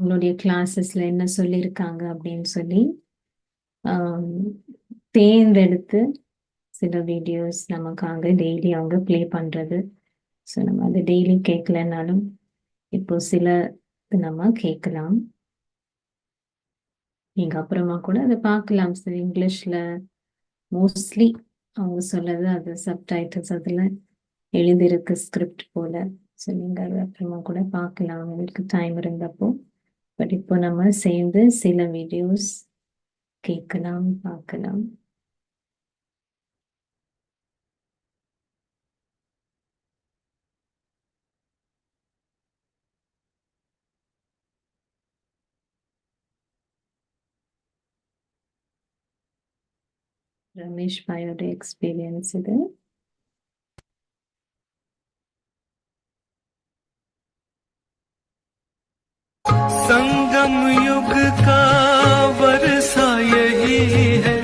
உங்களுடைய கிளாஸஸ்ல என்ன சொல்லியிருக்காங்க அப்படின்னு சொல்லி ஆம், தேர்ந்தெடுத்து சில வீடியோஸ் நமக்காக டெய்லி அவங்க ப்ளே பண்றது. ஸோ நம்ம அதை டெய்லி கேட்கலனாலும் இப்போ சில நம்ம கேட்கலாம். நீங்க அப்புறமா கூட அதை பார்க்கலாம். சரி, இங்கிலீஷ்ல மோஸ்ட்லி அவங்க சொல்லது அது சப்டைட்டில்ஸ் அதுல எழுதியிருக்கு ஸ்கிரிப்ட் போல. ஸோ நீங்க அதை அப்புறமா கூட பார்க்கலாம் உங்களுக்கு டைம் இருந்தப்போ. பட் இப்போ நம்ம சேர்ந்து சில வீடியோஸ் கேட்கலாம், பார்க்கலாம். ரமேஷ் பாயோட எக்ஸ்பீரியன்ஸ் இது. संगम युग का वर्षा यही है,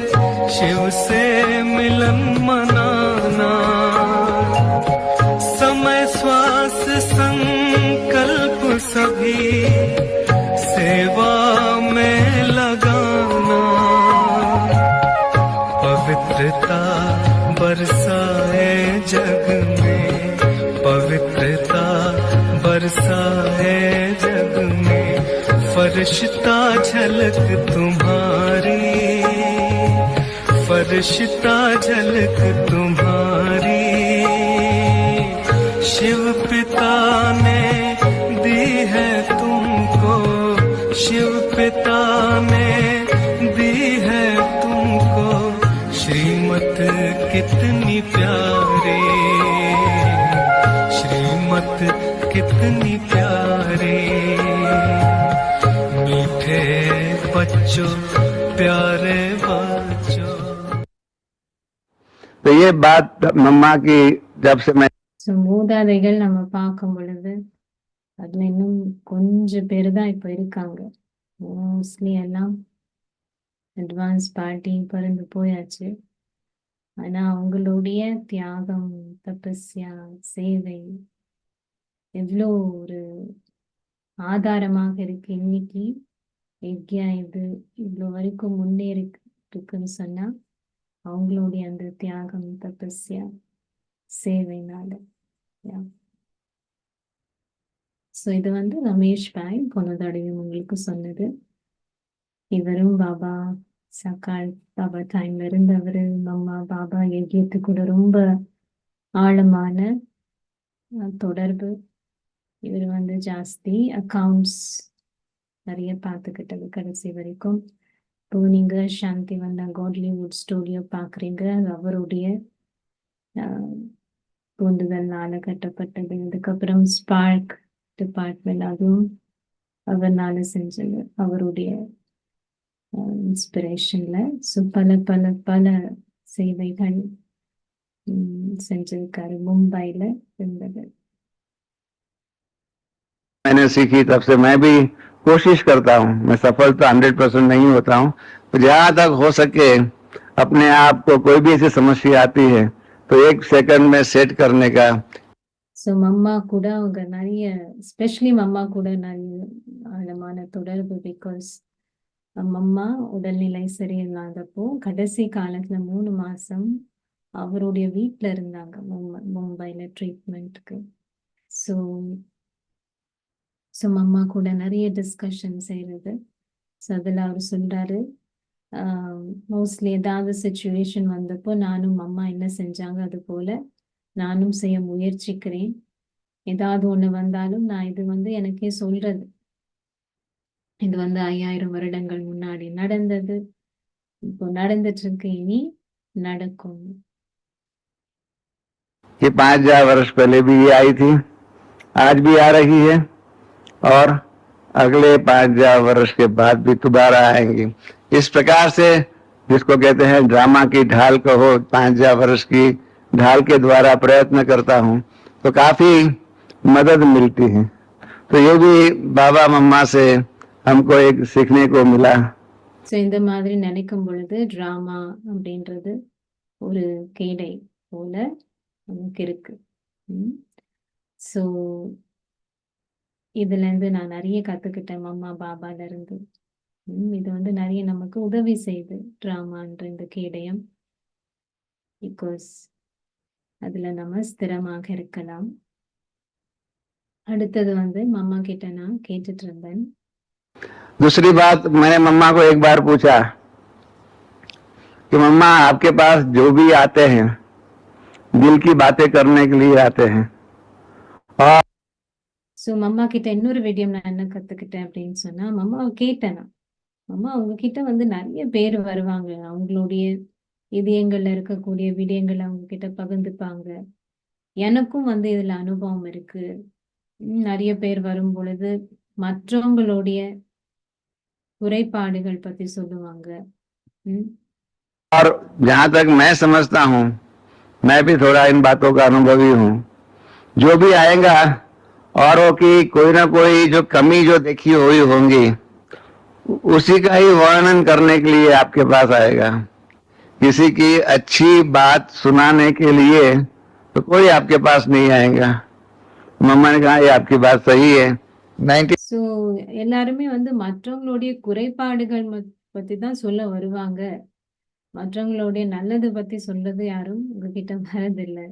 शिव से मिलन मनाना। समय श्वास संकल्प सभी सेवा में लगाना। पवित्रता बरसाए जग में, पवित्रता बरसाए जग में। फरिश्ता झलक तुम्हारी, फरिश्ता झलक तुम्हारी। शिव पिता ने दी है तुमको, शिव पिता ने दी है तुमको। श्रीमत कितनी प्यारी, श्रीमत कितनी प्यारी। मीठे बच्चों, प्यारे बच्चों। तो ये बात मम्मा की जब से मैं ஸோ மூதாதைகள் நம்ம பார்க்கும் பொழுது அதுல இன்னும் கொஞ்சம் பேர் தான் இப்போ இருக்காங்க. மோஸ்ட்லி எல்லாம் அட்வான்ஸ் பார்ட்டி பறந்து போயாச்சு. ஆனா அவங்களுடைய தியாகம், தபஸ்யா, சேவை எவ்வளோ ஒரு ஆதாரமாக இருக்கு. இன்னைக்கு யக்யா இது இவ்வளோ வரைக்கும் முன்னேறி இருக்குன்னு சொன்னா அவங்களுடைய அந்த தியாகம், தபஸ்யா, சேவைனால. ஸோ இது வந்து ரமேஷ் பாய் போன தடவையும் உங்களுக்கு சொன்னது. இவரும் பாபா சக்கால் பாபா டைம்ல இருந்தவர். மம்மா பாபா யஜ்யத்து கூட ரொம்ப ஆழமான தொடர்பு. இவர் வந்து ஜாஸ்தி அக்கவுண்ட்ஸ் நிறைய பார்த்துக்கிட்டது கடைசி வரைக்கும். இப்போ நீங்க சாந்தி வந்தா காட்லிவுட் ஸ்டூடியோ பார்க்குறீங்க, அது அவருடைய தூண்டுதல்னால கட்டப்பட்டது. அதுக்கப்புறம் ஸ்பார்க் டிபார்ட்மெண்ட் அதுவும் அவர்னால செஞ்சது, அவருடைய இன்ஸ்பிரேஷன்ல. ஸோ பல பல பல சேவைகள் செஞ்சிருக்காரு. மும்பைல இருந்தது. मैंने सीखी तब से मैं भी कोशिश करता हूँ। मैं सफल तो 100% नहीं होता हूँ, तो जहाँ तक हो सके अपने आप को कोई भी ऐसी समस्या आती है तो 1 सेकंड में सेट करने का। ஸோ மம்மா கூட அவங்க நிறைய, எஸ்பெஷலி மம்மா கூட நிறைய ஆழமான தொடர்பு. பிகாஸ் மம்மா உடல்நிலை சரியில்லாதப்போ கடைசி காலத்துல 3 மாசம் அவருடைய வீட்டுல இருந்தாங்க மும்பைல ட்ரீட்மெண்ட்க்கு. ஸோ மம்மா கூட நிறைய டிஸ்கஷன் செய்யறது. ஸோ அதில் அவர் சொல்றாரு, மோஸ்ட்லி ஏதாவது சுச்சுவேஷன் வந்தப்போ நானும் அம்மா என்ன செஞ்சாங்க அது போல நானும் செய்ய முயற்சிக்கிறேன். ஏதாவது ஒண்ணு வந்தாலும் நான் இது வந்து எனக்கே சொல்றது, இது வந்து 5000 வருடங்கள் முன்னாடி நடந்தது, இப்போ நடந்துட்டு இருக்கு, இனி நடக்கும். ये 5000 वर्ष पहले भी ये आई थी, आज भी आ रही है और अगले 5000 वर्ष के बाद भी दोबारा आएंगी। इस प्रकार से जिसको कहते हैं ड्रामा की ढाल कहो, 5000 वर्ष की ढाल के द्वारा प्रयत्न करता हूँ तो काफी मदद मिलती है। तो ये भी बाबा मम्मा से हमको एक सीखने को मिला। ஸோ இந்த மாதிரி நினைக்கும் பொழுது டிராமா அப்படின்றது ஒரு கேடை போல நமக்கு இருக்கு. ஸோ இதுல இருந்து நான் நிறைய கத்துக்கிட்டேன் மம்மா பாபால இருந்து. இது வந்து நிறைய நமக்கு உதவி செய்யுது டிராமான்ற இந்த கேடயம். பிகாஸ் அதுல நம்ம ஸ்திரமாக இருக்கலாம். அடுத்தது வந்து மம்மா கிட்ட நான் கேட்டுட்டு இருந்தேன். दूसरी बात, मैंने मम्मा को एक बार पूछा कि मम्मा आपके पास जो भी आते हैं दिल की बातें करने के लिए आते हैं, और ஸோ மம்மா கிட்ட இன்னொரு விடியம் நான் என்ன கத்துக்கிட்டேன் அப்படின்னு சொன்னா, மம்மாவை கேட்டேன் நான். மம்மா உங்ககிட்ட வந்து நிறைய பேர் வருவாங்க, அவங்களுடைய இதயங்கள்ல இருக்கக்கூடிய விடயங்களை அவங்க கிட்ட பகிர்ந்துப்பாங்க. எனக்கும் வந்து இதுல அனுபவம் இருக்கு. நிறைய பேர் வரும் பொழுது மற்றவங்களுடைய குறைபாடுகள் பத்தி சொல்லுவாங்க. और जहां तक मैं समझता हूं, मैं भी थोड़ा इन बातों का अनुभवी हूं, जो भी आएगा औरों की कोई ना कोई जो कमी जो देखी हुई होंगी उसी का ही वर्णन करने के लिए आपके पास आएगा। किसी की अच्छी बात सुनाने के लिए तो कोई आपके पास नहीं आएगा। मम्मा ने कहा ये आपकी बात सही है। 90 ஸோ எல்லாருமே வந்து மற்றவங்களுடைய குறைபாடுகள் பத்தி தான் சொல்ல வருவாங்க. மற்றவங்களுடைய நல்லது பத்தி சொல்றது யாரும் உங்ககிட்ட வரதில்லை.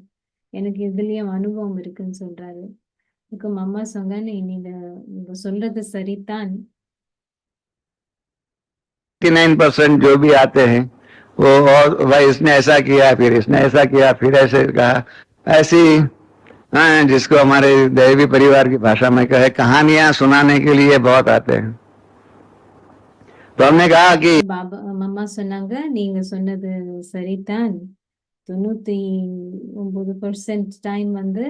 எனக்கு இதுலயும் அனுபவம் இருக்குன்னு சொல்றாரு. இதுக்கு மம்மா சொன்னாங்க, நீங்க சொல்றது சரிதான். 99% जो भी आते हैं वो, और भाई इसने ऐसा किया, फिर इसने ऐसा किया, फिर ऐसे कहा, ऐसी जिसको हमारे दैवी परिवार की भाषा में कहे कहानियां सुनाने के लिए बहुत आते हैं। तो हमने कहा कि பாபா மம்மா சொன்னாங்க, நீங்க சொன்னது சரிதான். 99% டைம் வந்து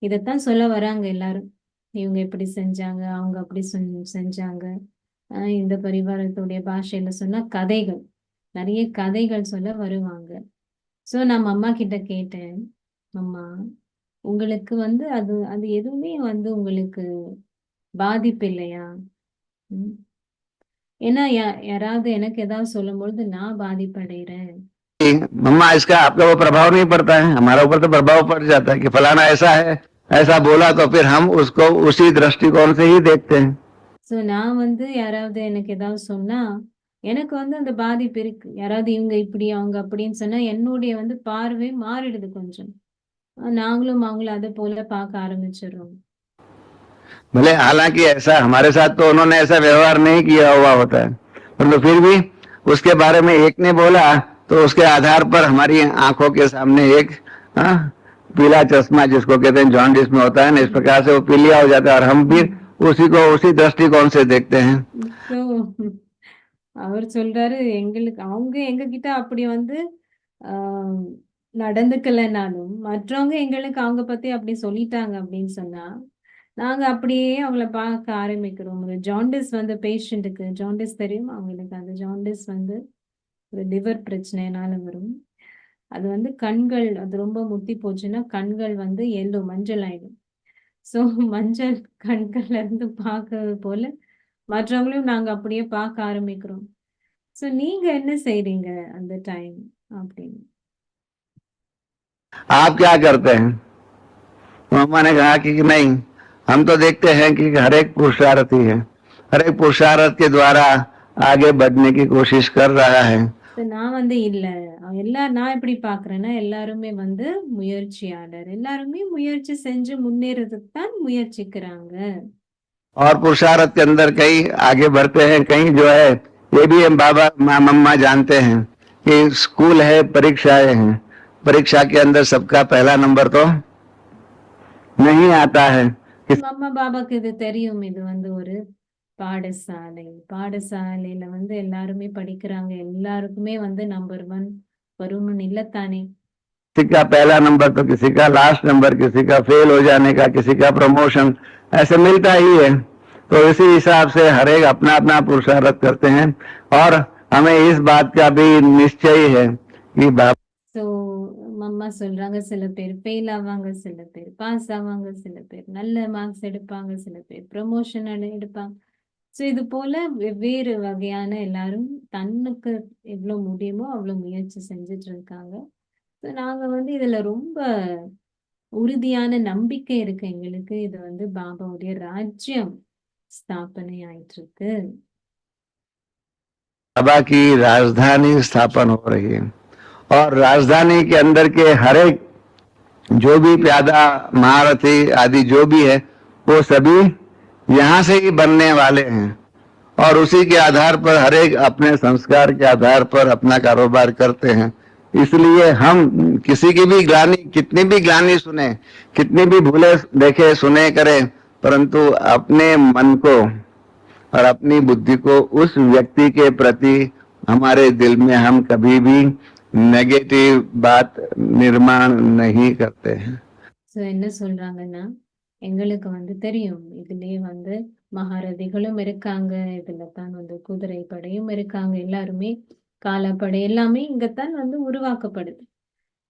இதைத்தான் சொல்ல வராங்க எல்லாரும். இவங்க இப்படி செஞ்சாங்க, அவங்க அப்படி செஞ்சாங்க. இந்த பரிவாரத்துடைய பாஷையில சொன்னா கதைகள், நிறைய கதைகள் சொல்ல வருவாங்க. ஸோ நான் அம்மா கிட்ட கேட்டேன், அம்மா உங்களுக்கு வந்து அது அது எதுவுமே வந்து உங்களுக்கு பாதிப்பு இல்லையா? ஏன்னா யாராவது எனக்கு ஏதாவது சொல்லும் பொழுது நான் பாதிப்படைகிறேன். मम्मा इसका आपका वो प्रभाव नहीं पड़ता है, हमारा ऊपर तो प्रभाव पड़ जाता है कि फलाना ऐसा है, ऐसा बोला, तो फिर हम उसको उसी दृष्टिकोण से ही देखते हैं। ஸோ நான் வந்து யாராவது எனக்கு ஏதாவது சொன்னா எனக்கு வந்து அந்த பாதிப்பு இருக்கு. யாராவது இவங்க இப்படி அவங்க அப்படின்னு சொன்னா என்னுடைய வந்து பார்வை மாறிடுது கொஞ்சம். நாங்களும் அவங்கள அதை போல பார்க்க ஆரம்பிச்சிடுறோம். भले हालांकि ऐसा हमारे साथ तो उन्होंने ऐसा व्यवहार नहीं किया हुआ होता है, परंतु फिर भी उसके बारे में एक ने बोला तो उसके आधार पर हमारी आंखों के सामने एक पीला चश्मा जिसको कहते हैं जॉन्डिस में होता है ना, इस प्रकार से वो पीलिया हो जाता है और हम भी उसी को उसी दृष्टिकोण से देखते हैं। So, அவர் சொல்றாரு, எங்களுக்கு அவங்க எங்க கிட்ட அப்படி வந்து நடந்துக்கலைனாலும் மற்றவங்க எங்களுக்கு அவங்க பத்தி அப்படி சொல்லிட்டாங்க அப்படின்னு சொன்னா நாங்க அப்படியே அவங்கள பார்க்க ஆரம்பிக்கிறோம். ஒரு ஜாண்டிஸ் வந்து பேஷண்ட்டுக்கு ஜாண்டிஸ் தெரியும் அவங்களுக்கு. அந்த ஜாண்டிஸ் வந்து ஒரு லிவர் பிரச்சனைனால வரும். அது வந்து கண்கள் அது ரொம்ப முத்தி போச்சுன்னா கண்கள் வந்து எல்லோ மஞ்சள் ஆயிடும். ஸோ மஞ்சள் கண்கள்ல இருந்து பார்க்கறது போல மற்றவங்களையும் நாங்க அப்படியே பார்க்க ஆரம்பிக்கிறோம். ஸோ நீங்க என்ன செய்றீங்க அந்த டைம் அப்படின்னு? आप क्या करते हैं? मम्मा ने कहा कि नहीं, हम तो देखते हैं कि हर एक पुरुषार्थी है, हर एक पुरुषार्थ के द्वारा आगे बढ़ने की कोशिश कर रहा है। நான் வந்து இல்ல நான் எப்படி பாக்குறேன்னா எல்லாருமே வந்து முயற்சியாளர், எல்லாருமே முயற்சி செஞ்சு முன்னேறதுக்கு தான் முயற்சிக்கிறாங்க. और पुरुषार्थ के अंदर कई आगे बढ़ते हैं, कई जो है ये भी हम बाबा मम्मा जानते हैं कि स्कूल है, परीक्षाएं हैं, परीक्षा के अंदर सबका पहला नंबर तो नहीं आता है। அம்மா பாபாக்கு இது தெரியும். இது வந்து ஒரு பாடசாலையில வந்து எல்லாருமே படிக்கிறாங்க, எல்லாருக்குமே வந்து நம்பர் 1 வரும்னு இல்லத்தானே. किसी का पहला नंबर तो किसी का लास्ट नंबर, किसी का फेल हो जाने का, किसी का प्रमोशन ऐसे मिलता ही है। तो इसी हिसाब से हर एक अपना अपना पुरुषार्थ करते हैं और हमें इस बात का भी निश्चय है कि ஸோ மம்மா சொல்றாங்க, சில பேர் ஃபெயில் ஆவாங்க, சில பேர் பாஸ் ஆவாங்க, சில பேர் நல்ல மார்க்ஸ் எடுப்பாங்க, சில பேர் ப்ரமோஷன் எடுப்பாங்க. ஸோ இது போல வெவ்வேறு வகையான எல்லாரும் தன்னுக்கு எவ்வளோ முடியுமோ அவ்வளோ முயற்சி செஞ்சுட்டு இருக்காங்க. ஸோ நாங்க வந்து இதுல ரொம்ப உறுதியான நம்பிக்கை இருக்கு எங்களுக்கு. இது வந்து பாபாவுடைய ராஜ்யம் ஸ்தாபனை ஆயிட்டு இருக்கு. बाबा की राजधानी स्थापन हो रही है और राजधानी के अंदर के हर एक जो भी प्यादा महारथी आदि जो भी है वो सभी यहाँ से ही बनने वाले हैं और उसी के आधार पर हर एक अपने संस्कार के आधार पर अपना कारोबार करते हैं। इसलिए हम किसी की भी ग्लानि, कितनी भी ग्लानि सुने, कितनी भी भूले देखे सुने करें, परंतु अपने मन को और अपनी बुद्धि को उस व्यक्ति के प्रति हमारे दिल में हम कभी भी नेगेटिव बात निर्माण नहीं करते हैं। ஸோ என்ன சொல்றாங்கன்னா, எங்களுக்கு வந்து தெரியும் இதுலயே வந்து மகாரதிகளும் இருக்காங்க, இதுல தான் வந்து குதிரை படையும் இருக்காங்க, எல்லாருமே காலாப்படை எல்லாமே இங்கத்தான் வந்து உருவாக்கப்படுது.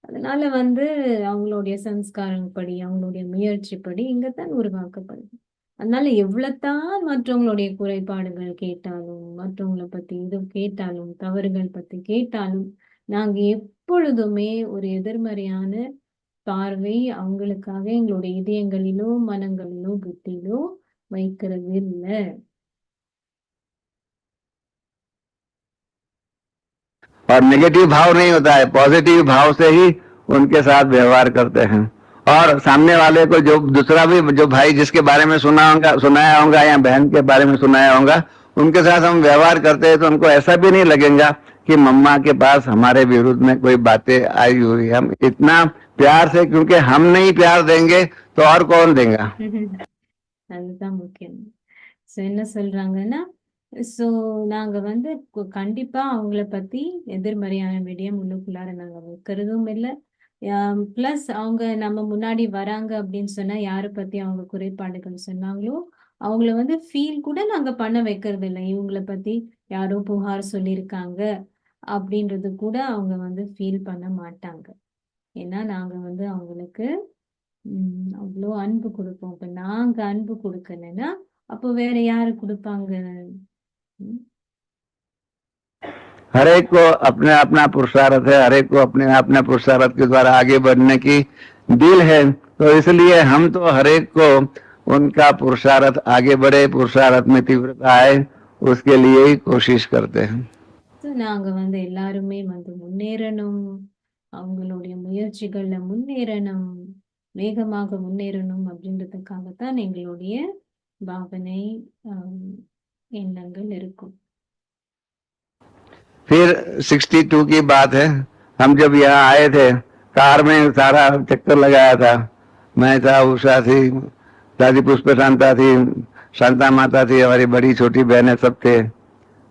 அதனால வந்து அவங்களுடைய சம்ஸ்காரப்படி, அவங்களுடைய முயற்சிப்படி இங்கத்தான் உருவாக்கப்படுது. அதனால எவ்வளவுதான் மற்றவங்களுடைய குறைபாடுகள் கேட்டாலும், மற்றவங்களை பத்தி இது கேட்டாலும், தவறுகள் பத்தி கேட்டாலும், நாங்க எப்பொழுதுமே ஒரு எதிர்மறையான பார்வை அவங்களுக்காக எங்களுடைய இதயங்களிலோ, மனங்களிலோ, புத்தியிலோ வைக்கிறது இல்ல. और नेगेटिव भाव नहीं होता है, पॉजिटिव भाव से ही उनके साथ व्यवहार करते हैं। और सामने वाले को जो दूसरा भी जो भाई जिसके बारे में सुनाया होगा या बहन के बारे में सुनाया होगा, उनके साथ हम व्यवहार करते हैं तो उनको ऐसा भी नहीं लगेगा कि मम्मा के पास हमारे विरुद्ध में कोई बातें आई हुई। हम इतना प्यार से, क्योंकि हम नहीं प्यार देंगे तो और कौन देगा। அதுதான் முக்கியம். ஸோ என்ன சொல்றாங்கன்னா, ஸோ நாங்க வந்து கண்டிப்பா அவங்கள பத்தி எதிர்மறையான விடயம் உள்ளுக்குள்ளார நாங்க வைக்கிறதும் இல்லை. பிளஸ் அவங்க நம்ம முன்னாடி வராங்க அப்படின்னு சொன்னா யாரை பத்தி அவங்க குறைபாடுகள் சொன்னாங்களோ அவங்கள வந்து ஃபீல் கூட நாங்க பண்ண வைக்கிறது இல்லை. இவங்கள பத்தி யாரோ புகார் சொல்லியிருக்காங்க அப்படின்றது கூட அவங்க வந்து ஃபீல் பண்ண மாட்டாங்க. ஏன்னா நாங்க வந்து அவங்களுக்கு அவ்வளோ அன்பு கொடுப்போம். இப்ப நாங்க அன்பு கொடுக்கலன்னா அப்போ வேற யாரு கொடுப்பாங்க? हर एक को अपने अपना पुरुषार्थ है, हर एक को अपने अपने पुरुषार्थ के द्वारा आगे बढ़ने की दिल है, तो इसलिए हम तो हर एक को उनका पुरुषार्थ आगे बढ़े, पुरुषार्थ में तीव्रता आए, उसके लिए ही कोशिश करते हैं। நாங்க வந்து எல்லாருமே வந்து முன்னேறணும், அவங்களுடைய முயற்சிகள்ல முன்னேறணும், வேகமாக முன்னேறணும் அப்படின்றதுக்காகத்தான் எங்களுடைய பாவனை எண்ணங்கள் இருக்கும். फिर 62 की बात है, हम जब यहाँ आए थे, कार में सारा चक्कर लगाया था। मैं था, उषा थी, दादी पुष्प शांता थी, शांता माता थी, हमारी बड़ी छोटी बहनें सब थे।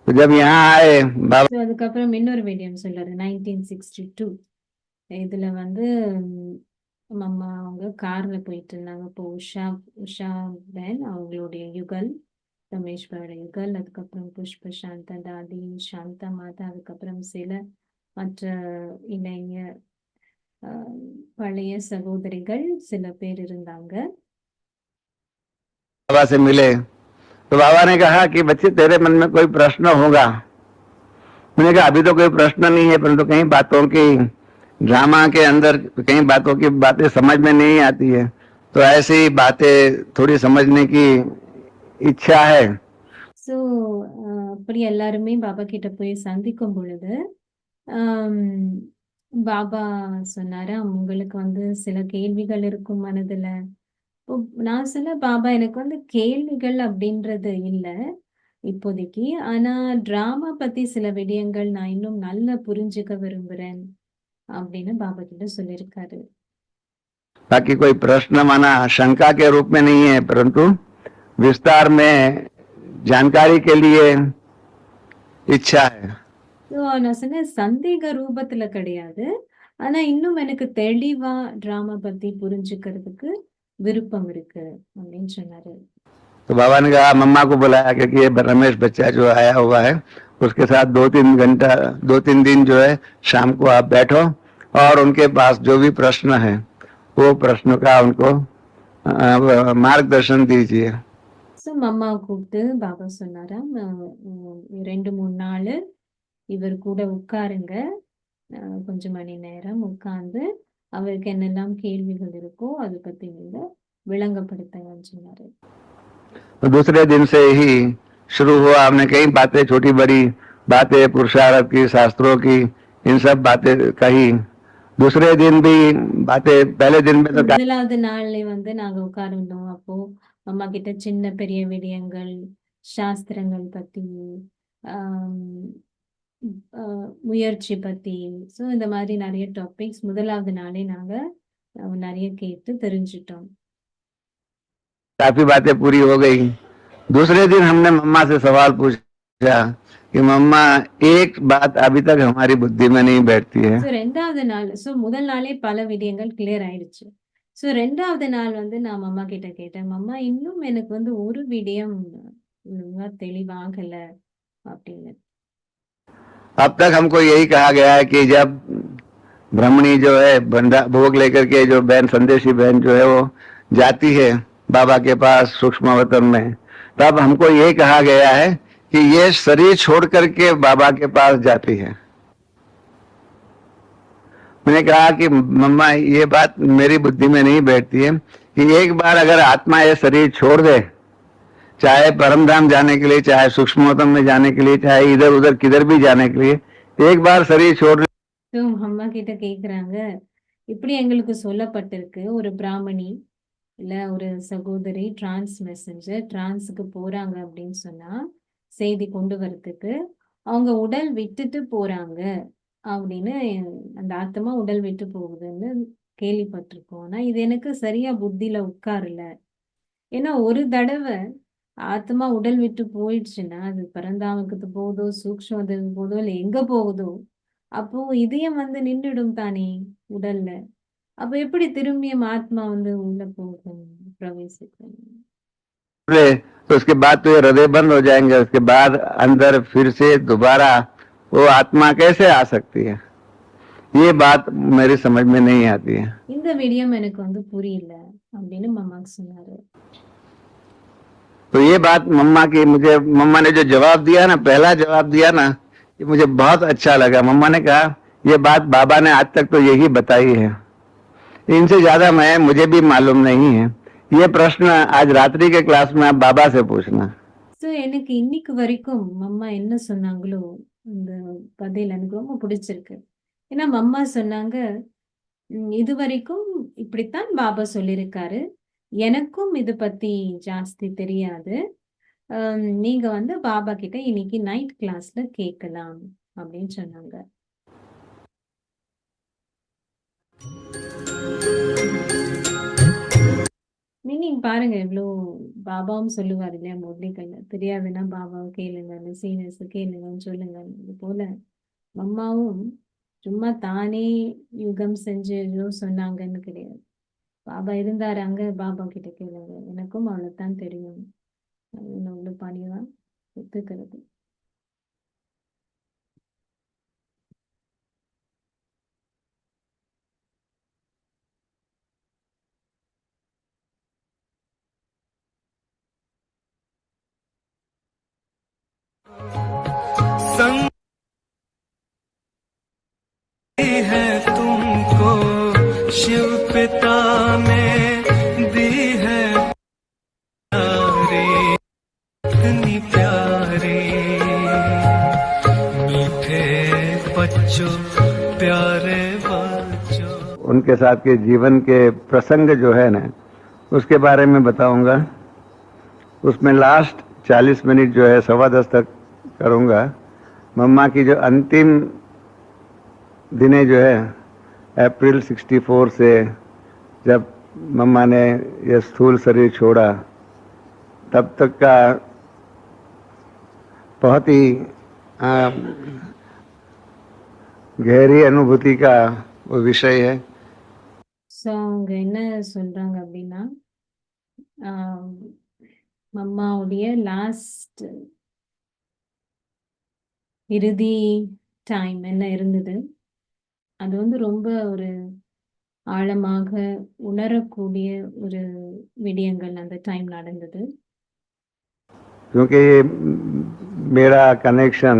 तो जब यहाँ आए बाबा, அதுக்கப்புறம் இன்னொரு வீடியம் சொல்றாரு 1962. இதுல வந்து மம்மா அவங்க கார்ல போயிட்டு இருந்தாங்க. இப்போ உஷா பென் அவங்களுடைய யுகல், ரமேஷ்வரோட யுகல், அதுக்கப்புறம் புஷ்ப சாந்தா, தாதி சாந்தா மாதா, அதுக்கப்புறம் சில மற்ற இளைய பழைய சகோதரிகள் சில பேர் இருந்தாங்க. बाबा से मिले तो बाबा ने कहा कि बच्चे तेरे मन में कोई प्रश्न होगा। मैंने कहा अभी तो कोई प्रश्न नहीं है, परंतु कई बातों की ड्रामा के अंदर कई बातों की बातें समझ में नहीं आती है, तो ऐसी बातें थोड़ी समझने की इच्छा है। ஸோ அப்படி எல்லாருமே பாபா கிட்ட போய் சந்திக்கும் பொழுது பாபா சொன்னாரு, உங்களுக்கு வந்து சில கேள்விகள் இருக்கும் மனதுல. நான் சொன்ன பாபா எனக்கு வந்து கேள்விகள் அப்படின்றது இல்லை இப்போதைக்கு, ஆனா டிராமா பத்தி சில விடயங்கள் நான் இன்னும் நல்லா புரிஞ்சுக்க விரும்புறேன் அப்படின்னு பாபா கிட்ட சொல்லியிருக்காரு. बाकी कोई प्रश्न माना शंका के रूप में नहीं है, परंतु विस्तार में जानकारी के लिए इच्छा है। நான் சொன்னேன் சந்தேக ரூபத்துல கிடையாது, ஆனா இன்னும் எனக்கு தெளிவா டிராமா பத்தி புரிஞ்சுக்கிறதுக்கு விருப்பம் இருக்கு அப்படின்னு சொன்னாரு. तो बाबा ने कहा मम्मा को बुलाया, क्योंकि ये रमेश बच्चा जो आया हुआ है उसके साथ 2-3 दिन जो है शाम को आप बैठो और उनके पास जो भी प्रश्न है वो प्रश्न का उनको मार्गदर्शन दीजिए। ஸோ மம்மா கூப்பிட்டு பாபா சொன்னாராம், 2-3 நாள் இவர் கூட உட்காருங்க, கொஞ்சம் மணி நேரம் உட்கார்ந்து அவருக்கு என்னெல்லாம் கேள்விகள் இருக்கோ அதை பத்தி நீங்க விளங்கப்படுத்துங்கன்னு சொன்னாரு. तो दूसरे दिन से ही शुरू हुआ। हमने कई बातें, छोटी बड़ी बातें, पुरुषार्थ की, शास्त्रों की, इन सब बातें कही। दूसरे दिन भी बातें, पहले दिन में तो முதலாவது நாள்ல வந்து நாங்க உட்கார்ந்தோம். அப்போ அம்மா கிட்ட சின்ன பெரிய விடயங்கள், சாஸ்திரங்கள் பத்தி, ஆம், முயற்சி பத்தி, ஸோ இந்த மாதிரி நிறைய டாபிக்ஸ் முதலாவது நாளே நாங்க நிறைய கேட்டு தெரிஞ்சிட்டோம். काफी बातें पूरी हो गई। दूसरे दिन हमने मम्मा से सवाल पूछा कि मम्मा, एक बात अभी तक हमारी बुद्धि में नहीं बैठती है। ஸோ ரெண்டாவது நாள், ஸோ முதல் நாளே பல விடயங்கள் கிளியர் ஆயிடுச்சு. ஸோ ரெண்டாவது நாள் வந்து நான் மம்மா கிட்ட கேட்டேன், மம்மா இன்னும் எனக்கு வந்து ஒரு விடயம் ஒழுங்கா தெளிவாகல அப்படின்னு. अब तक हमको यही कहा गया है कि जब ब्राह्मणी जो है भोग लेकर के, जो बहन संदेशी बहन जो है वो जाती है बाबा के पास सूक्ष्म अवतरण में, तब हमको ये कहा गया है कि ये शरीर छोड़ करके बाबा के पास जाती है। मैंने कहा कि मम्मा, ये बात मेरी बुद्धि में नहीं बैठती है कि एक बार अगर आत्मा ये शरीर छोड़ दे, चाहे परमधाम जाने के लिए, चाहे सूक्ष्मोत्तम में जाने के लिए, चाहे इधर उधर किधर भी जाने के लिए, एक बार शरीर छोड़ दे। ஸோ அம்மா கிட்ட கேக்குறாங்க, இப்படி எங்களுக்கு சொல்லப்பட்டிருக்கு, ஒரு பிராமணி இல்ல ஒரு சகோதரி டிரான்ஸ் மெசஞ்சர் டிரான்ஸுக்கு போறாங்க அப்படின்னு சொன்னா செய்தி கொண்டு வரதுக்கு அவங்க உடல் விட்டுட்டு போறாங்க அப்படின்னு, அந்த ஆத்மா உடல் விட்டு போகுதுன்னு கேள்விப்பட்டிருக்கோம். ஆனா இது எனக்கு சரியா புத்தியில உட்காரல. ஏன்னா ஒரு தடவை ஆத்மா உடல் விட்டு போயிடுச்சுன்னா அது பரந்தாமத்துக்கு போகுதோ, சூக்ஷ்மத்துக்கு போகுதோ, இல்லை எங்க போகுதோ, அப்போ இதயம் வந்து நின்றுடும் தானே உடல்ல. அப்ப எப்படி திரும்பியும் ஆத்மா வந்து உள்ள போகும், பிரவேசிக்கும்? तो उसके बाद तो ये हृदय बंद हो जाएंगे। उसके बाद अंदर फिर से दोबारा वो आत्मा कैसे आ सकती है, ये बात मेरी समझ में नहीं आती है। இந்த விடயம் எனக்கு வந்து புரியல அப்படின்னு மம்மா சொன்னாரு. तो ये बात मम्मा की, मुझे मम्मा ने जो जवाब दिया ना, पहला जवाब दिया ना, ये मुझे बहुत अच्छा लगा। मम्मा ने कहा, ये बात बाबा ने आज तक तो यही बताई है, इनसे ज्यादा मुझे भी मालूम नहीं है। ये प्रश्न आज रात्रि के क्लास में आप बाबा से पूछना। ஸோ எனக்கு இன்னைக்கு வரைக்கும் மம்மா என்ன சொன்னாங்களோ அந்த பதில் எனக்கு ரொம்ப பிடிச்சிருக்கு. ஏன்னா மம்மா சொன்னாங்க, இது வரைக்கும் இப்படித்தான் பாபா சொல்லியிருக்காரு, எனக்கும் இது பத்தி ஜாஸ்தி தெரியாது, நீங்க வந்து பாபா கிட்ட இன்னைக்கு நைட் கிளாஸ்ல கேட்கலாம் அப்படின்னு சொன்னாங்க. மீனிங் பாருங்க, இவ்வளோ பாபாவும் சொல்லுவார் இல்லையா முரளிகள்ல, தெரியாதுன்னா பாபாவை கேளுங்க, சீனியர்ஸ் கேளுங்கன்னு சொல்லுங்க. இது போல மம்மாவும் சும்மா தானே யுகம் செஞ்சு ஏதோ சொன்னாங்கன்னு கிடையாது. பாபா இருந்தாரு அங்க, பாபா கிட்ட கேளுங்க, எனக்கும் அவ்வளவுதான் தெரியும், அவ்வளவு பணிவா ஒத்துக்கிறது. संग है तुमको शिव पिता ने दी है प्यारी, इतनी प्यारी, मीठे बच्चों, प्यारे बच्चों। उनके साथ के जीवन के प्रसंग जो है ना, उसके बारे में बताऊंगा। उसमें लास्ट 40 मिनट जो है 10:15 तक करूंगा। मम्मा की जो अंतिम दिने जो है अप्रैल 64 से, जब मम्मा ने यह स्थूल शरीर छोड़ा, तब तक का बहुत ही गहरी अनुभूति का वो विषय है। ஸோ அவங்க என்ன சொல்றாங்க அப்படின்னா, மம்மாவுடைய லாஸ்ட் இறுதி டைம் என்ன இருந்தது, அது வந்து ரொம்ப ஒரு ஆழமாக உணரக்கூடிய ஒரு விடயங்கள் அந்த டைம் நடந்தது. क्योंकि मेरा कनेक्शन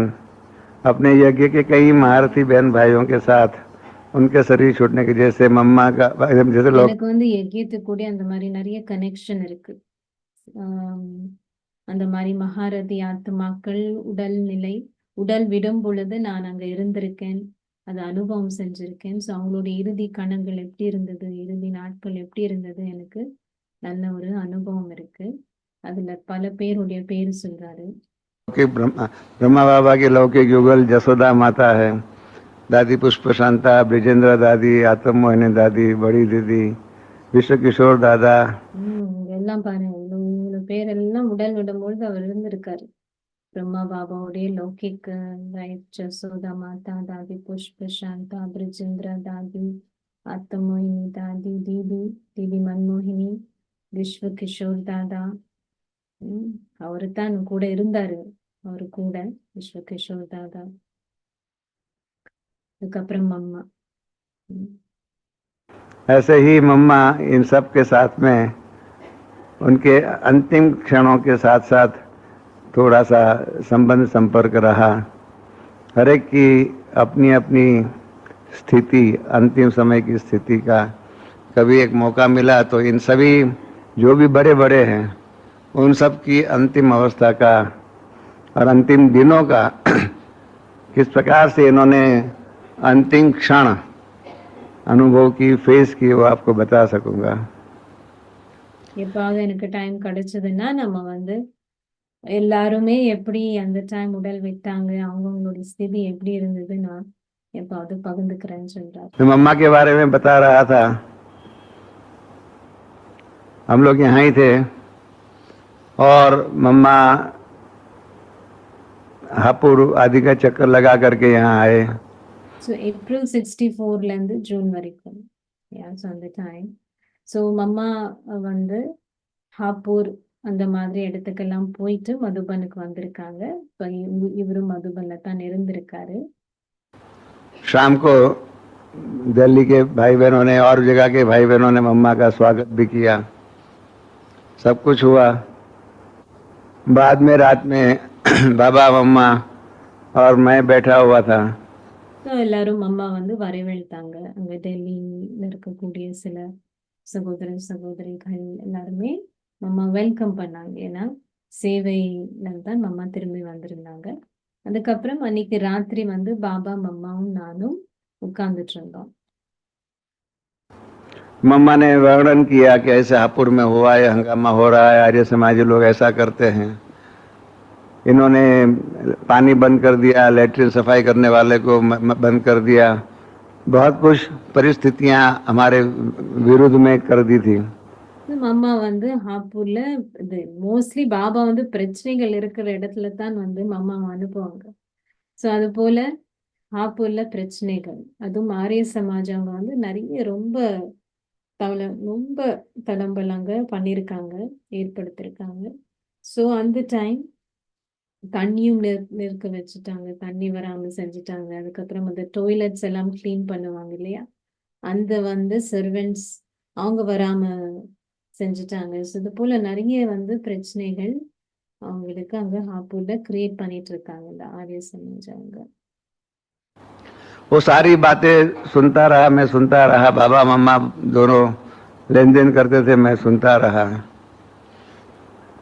अपने यज्ञ के कई महारथी बहन भाइयों के साथ उनके शरीर छूटने की, जैसे मम्मा का, जैसे लोग எனக்கு வந்து யஜ்யத்துக்கு கூட அந்த மாதிரி நிறைய கனெக்ஷன் இருக்கு. ஆம், அந்த மாதிரி மகாரதி ஆத்மாக்கள் உடல் விடும் பொழுது நான் அங்க இருந்திருக்கேன், அது அனுபவம் செஞ்சிருக்கேன். ஸோ அவங்களுடைய இறுதி கணங்கள் எப்படி இருந்தது, இறுதி நாட்கள் எப்படி இருந்தது, எனக்கு நல்ல ஒரு அனுபவம் இருக்கு. அதுல பல பேருடைய பேர் சொல்றாரு. कि ब्रह्मा बाबा की लौकिक युगल जसोदा माता है, दादी पुष्प शांता, ब्रिजेंद्र दादी, आत्म मोहिनी दादी, बड़ी दीदी, विश्व किशोर दादा, எல்லாம் பாருங்க, இவ்வளவு பேரெல்லாம் உடல் விடும்பொழுது அவர் இருந்திருக்காரு. பிரம்மா பாபாவுடைய லௌகிக் ரைட், ஜசோதா மாதா, தாதி புஷ்ப சாந்தா, பிரிஜேந்திர தாதி, ஆத்தமோயினி தாதி, தீதி மன்மோகினி, விஸ்வ கிஷோர் தாதா. அவரு தான் கூட இருந்தாரு, அவரு கூட விஸ்வ கிஷோர் தாதா. அதுக்கப்புறம் அம்மா. ऐसे ही मम्मा इन सब के साथ में उनके अंतिम क्षणों के साथ साथ थोड़ा सा संबंध संपर्क रहा। हर एक की अपनी अपनी स्थिति, अंतिम समय की स्थिति का कभी एक मौका मिला तो इन सभी जो भी बड़े बड़े हैं उन सब की अंतिम अवस्था का और अंतिम दिनों का किस प्रकार से इन्होंने अंतिम क्षण अनुभव की, फेस की, वो आपको बता सकूंगा। எப்பாவது எனக்கு டைம் கிடைச்சதுன்னா நம்ம வந்து எல்லாருமே எப்படி அந்த டைம் உடல் விட்டாங்க, அவங்களுடைய ஸ்திதி எப்படி இருந்தது, நான் எப்பாவது பகிர்ந்துக்கிறேன்னு சொல்றாரு. मैं मम्मा के बारे में बता रहा था, हम लोग यहाँ ही थे और मम्मा हापुड़ आदि का चक्कर लगा करके यहाँ आए। ஸோ ஏப்ரல் 64 ஜூன் வரைக்கும், ஸோ அந்த டைம். ஸோ மம்மா வந்து ஹாப்பூர் அந்த மாதிரி இடத்துக்கெல்லாம் போயிட்டு மதுபனுக்கு வந்திருக்காங்க. இப்போ இவரும் மதுபன்ல தான் இருந்திருக்காரு. शाम को दिल्ली के भाई बहनों ने और जगह के भाई बहनों ने मम्मा का स्वागत भी किया, सब कुछ हुआ। बाद में रात में बाबा, मम्मा और मैं बैठा हुआ था। எல்லாரும் அம்மா வந்து வரவேற்றாங்க. அங்க டெல்லியில இருக்கக்கூடிய சில சகோதரிகள் எல்லாருமே மம்மா வெல்கம் பண்ணாங்க. ஏன்னா சேவையில தான் மம்மா திரும்பி வந்திருந்தாங்க. அதுக்கப்புறம் அன்னைக்கு ராத்திரி வந்து பாபா, மம்மாவும் நானும் உட்கார்ந்துட்டு இருந்தோம். मम्मा ने वर्णन किया कि ऐसे हापुड़ में हुआ है, हंगामा हो रहा है, आर्य समाजी लोग ऐसा करते हैं, इन्होंने पानी बंद कर दिया, लेटरिन सफाई करने वाले को बंद कर दिया, बहुत कुछ परिस्थितियां हमारे विरुद्ध में कर दी थी। அம்மா வந்து ஹாப்பூர்ல இது மோஸ்ட்லி பாபா வந்து பிரச்சனைகள் இருக்கிற இடத்துல தான் வந்து மம்மாவை அனுப்புவாங்க. ஸோ அது போல ஹாப்பூர்ல பிரச்சனைகள், அதுவும் ஆரிய சமாஜம் அவங்க வந்து நிறைய ரொம்ப தளம்பலாங்க பண்ணியிருக்காங்க, ஏற்படுத்திருக்காங்க. ஸோ அந்த டைம் தண்ணியும் நிற்க வச்சுட்டாங்க, தண்ணி வராம செஞ்சுட்டாங்க. அதுக்கப்புறம் அந்த டாய்லெட்ஸ் எல்லாம் கிளீன் பண்ணுவாங்க இல்லையா, அந்த வந்து சர்வெண்ட்ஸ் அவங்க வராம செஞ்சுட்டாங்க. ஸோ இது போல நிறைய வந்து பிரச்சனைகள் அவங்களுக்கு அங்க ஹாப்பூர்ல கிரியேட் பண்ணிட்டு இருக்காங்க இந்த ஆரிய சமாஜம் அவங்க. वो सारी बातें सुनता रहा, मैं सुनता रहा, बाबा मम्मा दोनों लेन देन करते थे, मैं सुनता रहा।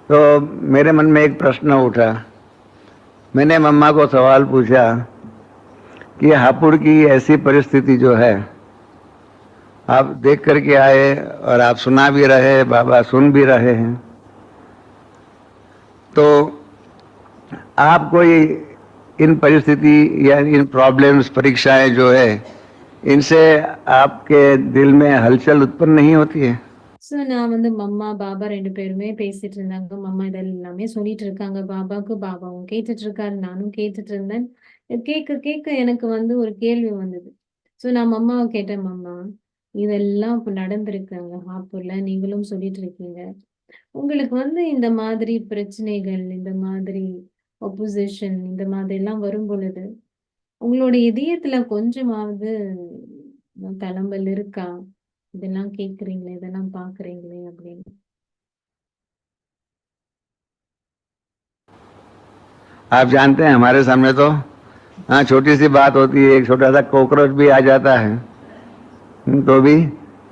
तो मेरे मन में एक प्रश्न उठा। मैंने मम्मा को सवाल पूछा कि हापुड़ की ऐसी परिस्थिति जो है, आप देख करके आए और आप सुना भी रहे, बाबा सुन भी रहे हैं, तो आप कोई इन परिस्थिति या इन प्रॉब्लम्स, परीक्षाएं जो है, इनसे आपके दिल में हलचल उत्पन्न नहीं होती है? ஸோ நான் வந்து மம்மா பாபா ரெண்டு பேருமே பேசிட்டு இருந்தாங்க. மம்மா இதெல்லாமே சொல்லிட்டு இருக்காங்க பாபாவுக்கு, பாபாவும் கேட்டுட்டு இருக்காரு, நானும் கேட்டுட்டு இருந்தேன். கேட்க கேட்க எனக்கு வந்து ஒரு கேள்வி வந்தது. ஸோ நான் மம்மாவை கேட்டேன், மம்மா இதெல்லாம் இப்போ நடந்திருக்காங்க ஹாப்பூர்ல, நீங்களும் சொல்லிட்டு இருக்கீங்க, உங்களுக்கு வந்து இந்த மாதிரி பிரச்சனைகள், இந்த மாதிரி ஒப்போசிஷன், இந்த மாதிரி எல்லாம் வரும் பொழுது உங்களுடைய இதயத்துல கொஞ்சமாவது தளம்பல் இருக்கா? இதெல்லாம் கேக்குறீங்களே, இதெல்லாம் பாக்குறீங்களே அப்படின்னு. आप जानते हैं हमारे सामने तो हाँ छोटी सी बात होती है, एक छोटा सा कॉकरोच भी आ जाता है तो भी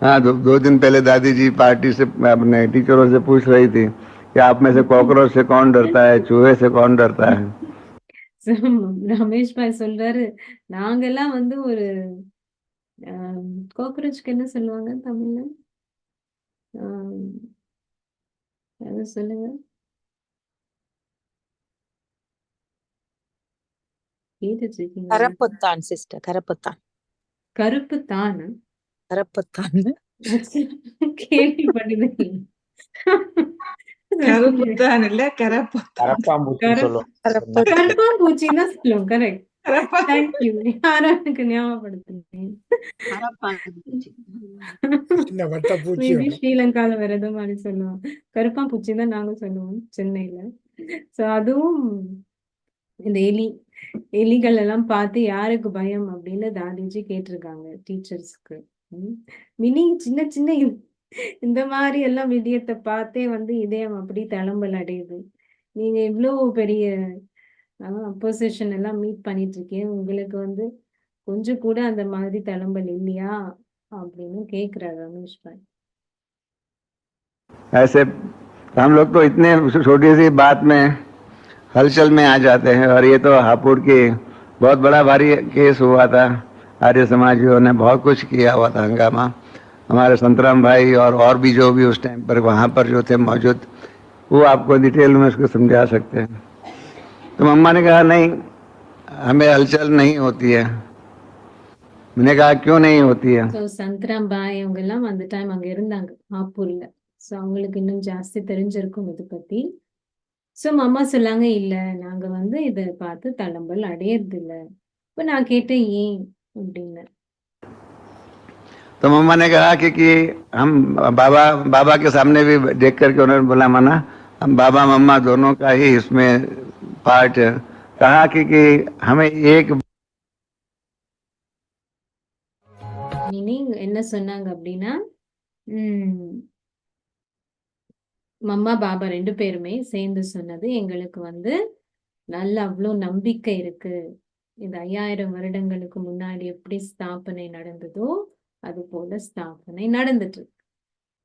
हाँ, दो दिन पहले दादी जी पार्टी से अपने टीचरों से पूछ रही थी कि आप में से कॉकरोच से कौन डरता है, चूहे से कौन डरता है। So, ரமேஷ் பாய் சொல்றாரு, நாங்கெல்லாம் வந்து ஒரு கோக்ரோச்க்கு என்ன சொல்லுவாங்க தமிழ்ல? ஆம், அது சொல்லுங்க. கேட்டுட்டு கரப்பத்தான் சிஸ்டர், கரப்பத்தான். கருப்பு தானா? கரப்பத்தான் கேள்விப்பட்டது கருப்புத்தான் இல்ல கரப்பத்தான். கரப்பாம்பூச்சின்னு சொல்லுவோம். கருப்பாம்பூச்சின்னு தான் சொல்லுவோம். கரெக்ட். தேங்க்யூ. யாரோ எனக்கு ஞாபகப்படுத்துங்க. சின்ன வட்டப்பூச்சி மேபி வரும். ஸ்ரீலங்கால வேற ஏதோ மாதிரி சொல்லுவோம். கருப்பாம்பூச்சி தான் நாங்க சொல்லுவோம் சென்னையில. சோ அதுவும் இந்த எலிகள் எல்லாம் பார்த்து யாருக்கு பயம் அப்படின்னு தாதிஜி கேட்டிருக்காங்க டீச்சர்ஸ்க்கு. மினி சின்ன சின்ன இந்த மாதிரி எல்லாம் விடயத்தை பார்த்தே வந்து இதயம் அப்படி தளம்பல் அடையுது. நீங்க இவ்வளவு பெரிய அப்போசிஷன் எல்லாம் மீட் பண்ணிட்டு இருக்கீங்க, உங்களுக்கு வந்து கொஞ்சம் கூட அந்த மாதிரி தளம்பல் இல்லையா அப்படின்னு கேக்குறாரு ரமேஷ் பாய். ऐसे हम लोग तो इतने छोटी सी बात में हलचल में आ जाते हैं, और ये तो हापुड़ की बहुत बड़ा भारी केस हुआ था। आर्य समाजियों ने बहुत कुछ किया हुआ था, हंगामा। हमारे संतराम भाई और भी जो भी उस टाइम पर वहाँ पर जो थे मौजूद, वो आपको डिटेल में उसको समझा सकते हैं। तो मम्मा ने कहा नहीं, हमें हलचल नहीं होती है। मैंने कहा क्यों नहीं होती है? ஸோ சந்திராம் பாய் அவங்க எல்லாம் அந்த டைம் அங்க இருந்தாங்க ஆப்பூர்ல. ஸோ அவங்களுக்கு இன்னும் ஜாஸ்தி தெரிஞ்சிருக்கும் இது பத்தி. ஸோ அம்மா சொல்லாங்க, இல்ல நாங்க வந்து இதை பார்த்து தளம்பல் அடையறது இல்ல. இப்போ நான் கேட்டேன் ஏன் அப்படின்னு. तो मम्मा ने कहा कि हम बाबा के सामने भी देख करके उन्होंने बोला, माना हम बाबा मम्मा दोनों का ही इसमें पार्ट है। कहा कि हमें एक மீனிங் என்ன சொன்னாங்க அப்படின்னா, மம்மா பாபா 2 பேருமே சேர்ந்து சொன்னது, எங்களுக்கு வந்து நல்ல அவ்வளோ நம்பிக்கை இருக்கு. இந்த 5000 வருடங்களுக்கு முன்னாடி எப்படி ஸ்தாபனை நடந்ததோ அது போல ஸ்தாபனை நடந்துட்டு இருக்கு.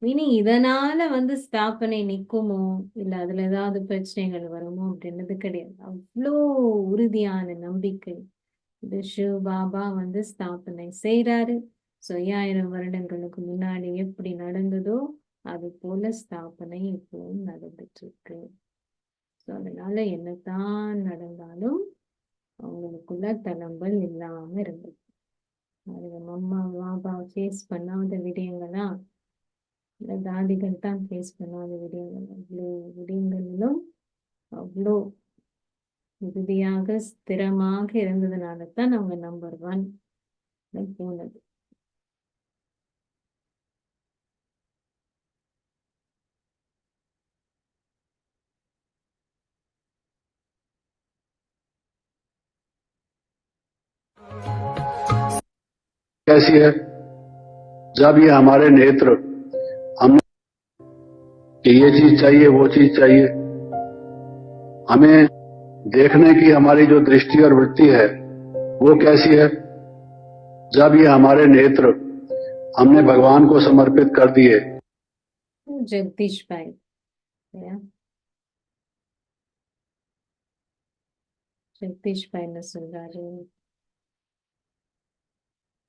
மீனிங் இதனால வந்து ஸ்தாபனை நிக்குமோ இல்ல அதுல ஏதாவது பிரச்சனைகள் வருமோ அப்படின்றது கிடையாது. அவ்வளோ உறுதியான நம்பிக்கை. இது சிவ பாபா வந்து ஸ்தாபனை செய்யறாரு. ஸோ 5000 வருடங்களுக்கு முன்னாடி எப்படி நடந்ததோ அது போல ஸ்தாபனை இப்பவும் நடந்துட்டு இருக்கு. ஸோ அதனால என்னதான் நடந்தாலும் அவங்களுக்குள்ள தளம்பல் இல்லாம இருந்தது. அது அம்மா பாபா ஃபேஸ் பண்ணாத விடயங்களா இல்ல தாதிகள் தான் ஃபேஸ் பண்ணாத விடயங்கள். அவ்வளோ விடயங்களிலும் அவ்வளோ உறுதியாக ஸ்திரமாக இருந்ததுனால தான் அவங்க நம்பர் 1 போனது. कैसी है? जब ये हमारे नेत्र हम कि ये चीज चाहिए वो चीज चाहिए, हमें देखने की हमारी जो दृष्टि और वृत्ति है वो कैसी है? जब ये हमारे नेत्र हमने भगवान को समर्पित कर दिए। जगदीश भाई जगदीश भाई ने सुन रहे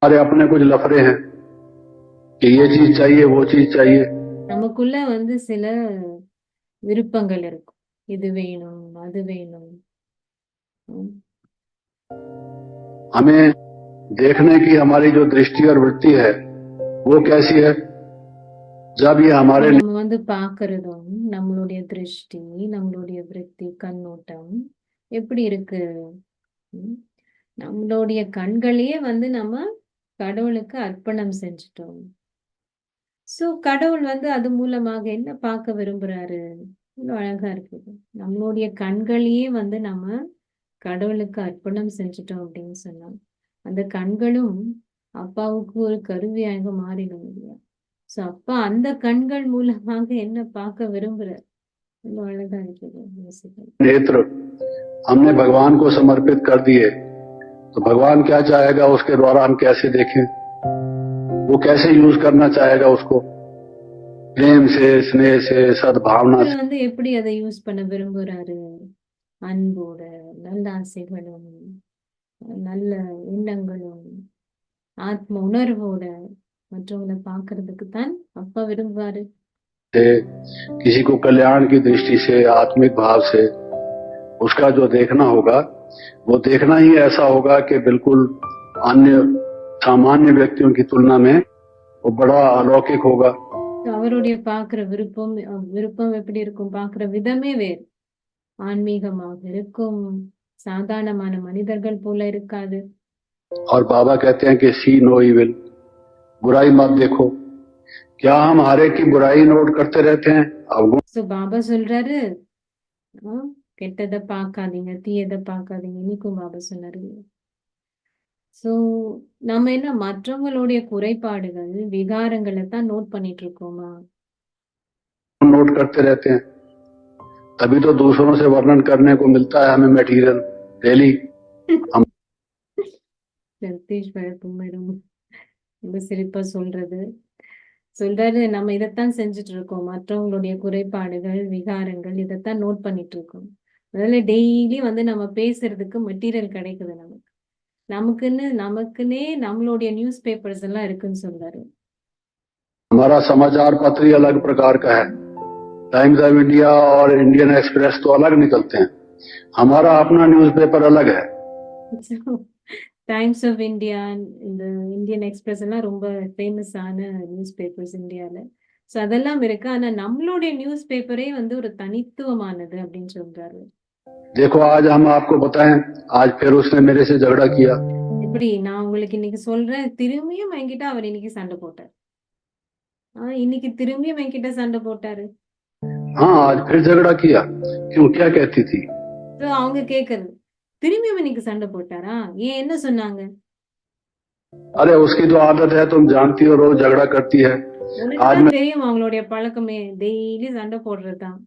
हमारे अपने कुछ लफड़े हैं कि ये चीज चाहिए वो चीज चाहिए, நமக்குள்ள வந்து சில விருப்பங்கள் இருக்கும். இது வேணும் அது வேணும். हमें देखने की हमारी जो दृष्टि और वृत्ति है वो कैसी है? जब ये हमारे நம்ம வந்து பார்க்கறதும் நம்மளுடைய திருஷ்டி நம்மளுடைய விருத்தி கண்ணோட்டம் எப்படி இருக்கு? நம்மளுடைய கண்களையே வந்து நம்ம கடவுளுக்கு அர்ப்பணம் செஞ்சுட்டோம். சோ கடவுள் வந்து அது மூலமாக என்ன பார்க்க விரும்புறாரு? இவ்வளவு அழகா இருக்குது. நம்மளுடைய கண்களையே வந்து நம்ம கடவுளுக்கு அர்ப்பணம் செஞ்சுட்டோம் அப்படின்னு சொன்னா அந்த கண்களும் அப்பாவுக்கு ஒரு கருவியாக மாறிடும் இல்லையா? சோ அப்பா அந்த கண்கள் மூலமாக என்ன பார்க்க விரும்புறாரு? இவ்வளவு அழகா இருக்குது. नेत्र हमने भगवान को समर्पित कर दिए तो भगवान क्या चाहेगा उसके द्वारा हम कैसे देखें? वो कैसे यूज करना चाहेगा उसको, प्रेम से, स्नेह से, सद्भावना இவர் से। வந்து எப்படி அதை யூஸ் பண்ண விரும்புறாரு? அன்போட, நல்ல ஆசைகளும், நல்ல எண்ணங்களும், ஆத்ம உணர்வோட மற்றவங்களை பார்க்கறதுக்கு தான் அப்பா விரும்புவாரு. किसी को कल्याण की दृष्टि से, आत्मिक भाव से उसका जो देखना होगा वो देखना ही ऐसा होगा कि बिल्कुल अन्य सामान्य व्यक्तियों की तुलना में वो बड़ा अलौकिक होगा। அவருடைய பார்க்கிற விருப்பம் எப்படி இருக்கும்? பார்க்கிற விதமே வேறு, ஆன்மீகமாக இருக்கும், சாதாரணமான மனிதர்கள் போல இருக்காது. और बाबा कहते हैं कि सी नो इविल, बुराई मत देखो। क्या हम हर एक की बुराई नोट करते रहते हैं? अवगुण சோ பாபா சொல்றாரு, கெட்டதை பார்க்காதீங்க, தீயதை பார்க்காதீங்க. இன்னைக்கும் பாபா சொன்னாரு. சோ நம்ம என்ன மற்றவங்களுடைய குறைபாடுகள், விகாரங்களை தான் நோட் பண்ணிட்டு இருக்கோமா? नोट करते रहते हैं, तभी तो दूसरों से वर्णन करने को मिलता है हमें मटेरियल डेली। சதீஷ் வழக்கமே ரொம்ப சிரிப்பா சொல்றாரு, நம்ம இதைத்தான் செஞ்சுட்டு இருக்கோம். மற்றவங்களுடைய குறைபாடுகள், விகாரங்கள் இதைத்தான் நோட் பண்ணிட்டு இருக்கோம். அதனால டெய்லி வந்து நம்ம பேசுறதுக்கு மெட்டீரியல் கிடைக்குது நமக்குன்னே நம்மளுடைய நியூஸ் பேப்பர்ஸ் எல்லாம் இருக்குன்னு சொல்றாரு. हमारा समाचार पत्र ही अलग प्रकार का है। टाइम्स ऑफ इंडिया और इंडियन एक्सप्रेस तो अलग निकलते हैं, हमारा अपना न्यूज़पेपर अलग है। டைம்ஸ் ஆஃப் இந்தியா, இந்த இந்தியன் எக்ஸ்பிரஸ் எல்லாம் ரொம்ப ஃபேமஸான நியூஸ் பேப்பர்ஸ் இந்தியால. ஸோ அதெல்லாம் இருக்கு. ஆனா நம்மளுடைய நியூஸ் பேப்பரே வந்து ஒரு தனித்துவமானது அப்படின்னு சொல்றாரு. देखो आज हम आपको बताएं, आज फिर उसने मेरे से झगड़ा किया। இப்படி நான் உங்களுக்கு இன்னைக்கு சொல்றேன், திரும்பியும் என்கிட்ட அவர் இன்னைக்கு சண்டை போட்டார். இன்னைக்கு திரும்பியும் என்கிட்ட சண்டை போட்டாரு. हाँ आज फिर झगड़ा किया। क्यों, क्या कहती थी? ஸோ அவங்க கேக்குறது, திரும்பியும் இன்னைக்கு சண்டை போட்டாரா? ஏன், என்ன சொன்னாங்க? अरे उसकी तो आदत है, तुम जानती हो, रोज झगड़ा करती है। आज உனக்கு தெரியும் அவங்களுடைய பழக்கமே, டெய்லி சண்டை போடுறதுதான்.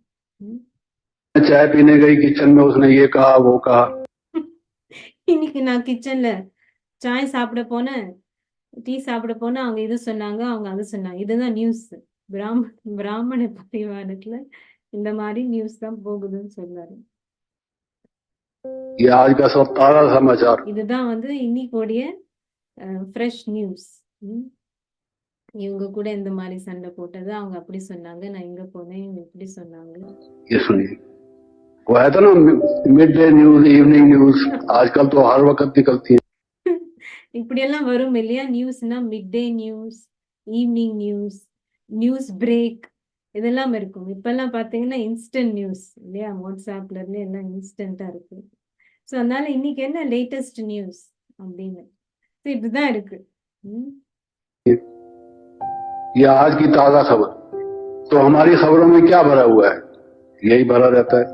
मैं चाय पीने गई, किचन में उसने ये कहा वो कहा। இன்னைக்கு நான் கிச்சன்ல சாய் சாப்பிட போனேன், டீ சாப்பிட போனேன், அவங்க இது சொன்னாங்க, அவங்க அது சொன்னாங்க. இதுதான் நியூஸ். பிராமண பரிவாரத்துல இந்த மாதிரி நியூஸ் தான் போகுதுன்னு சொல்றாரு. ये आज का सब ताजा समाचार। இதுதான் வந்து இன்னைக்குடைய ஃப்ரெஷ் நியூஸ். இவங்க கூட இந்த மாதிரி சண்டை போட்டது, அவங்க அப்படி சொன்னாங்க, நான் இங்க போனேன், இவங்க இப்படி சொன்னாங்க. ये सुनिए, वो है तो ना mid day news, evening news, आजकल तो हर वक्त निकलती है। இப்படி எல்லாம் வரும் இல்லையா? நியூஸ்னா mid day news, evening news, news break இதெல்லாம் இருக்கும். இப்பெல்லாம் பாத்தீங்கன்னா இன்ஸ்டன்ட் நியூஸ் இல்லையா? வாட்ஸ்அப்ல இருந்து எல்லாம் இன்ஸ்டன்டா இருக்கு. ஸோ அதனால இன்னைக்கு என்ன லேட்டஸ்ட் நியூஸ் அப்படின்னு இப்படிதான் இருக்கு. ये आज की ताजा खबर, तो हमारी खबरों में क्या भरा हुआ है? यही भरा रहता है।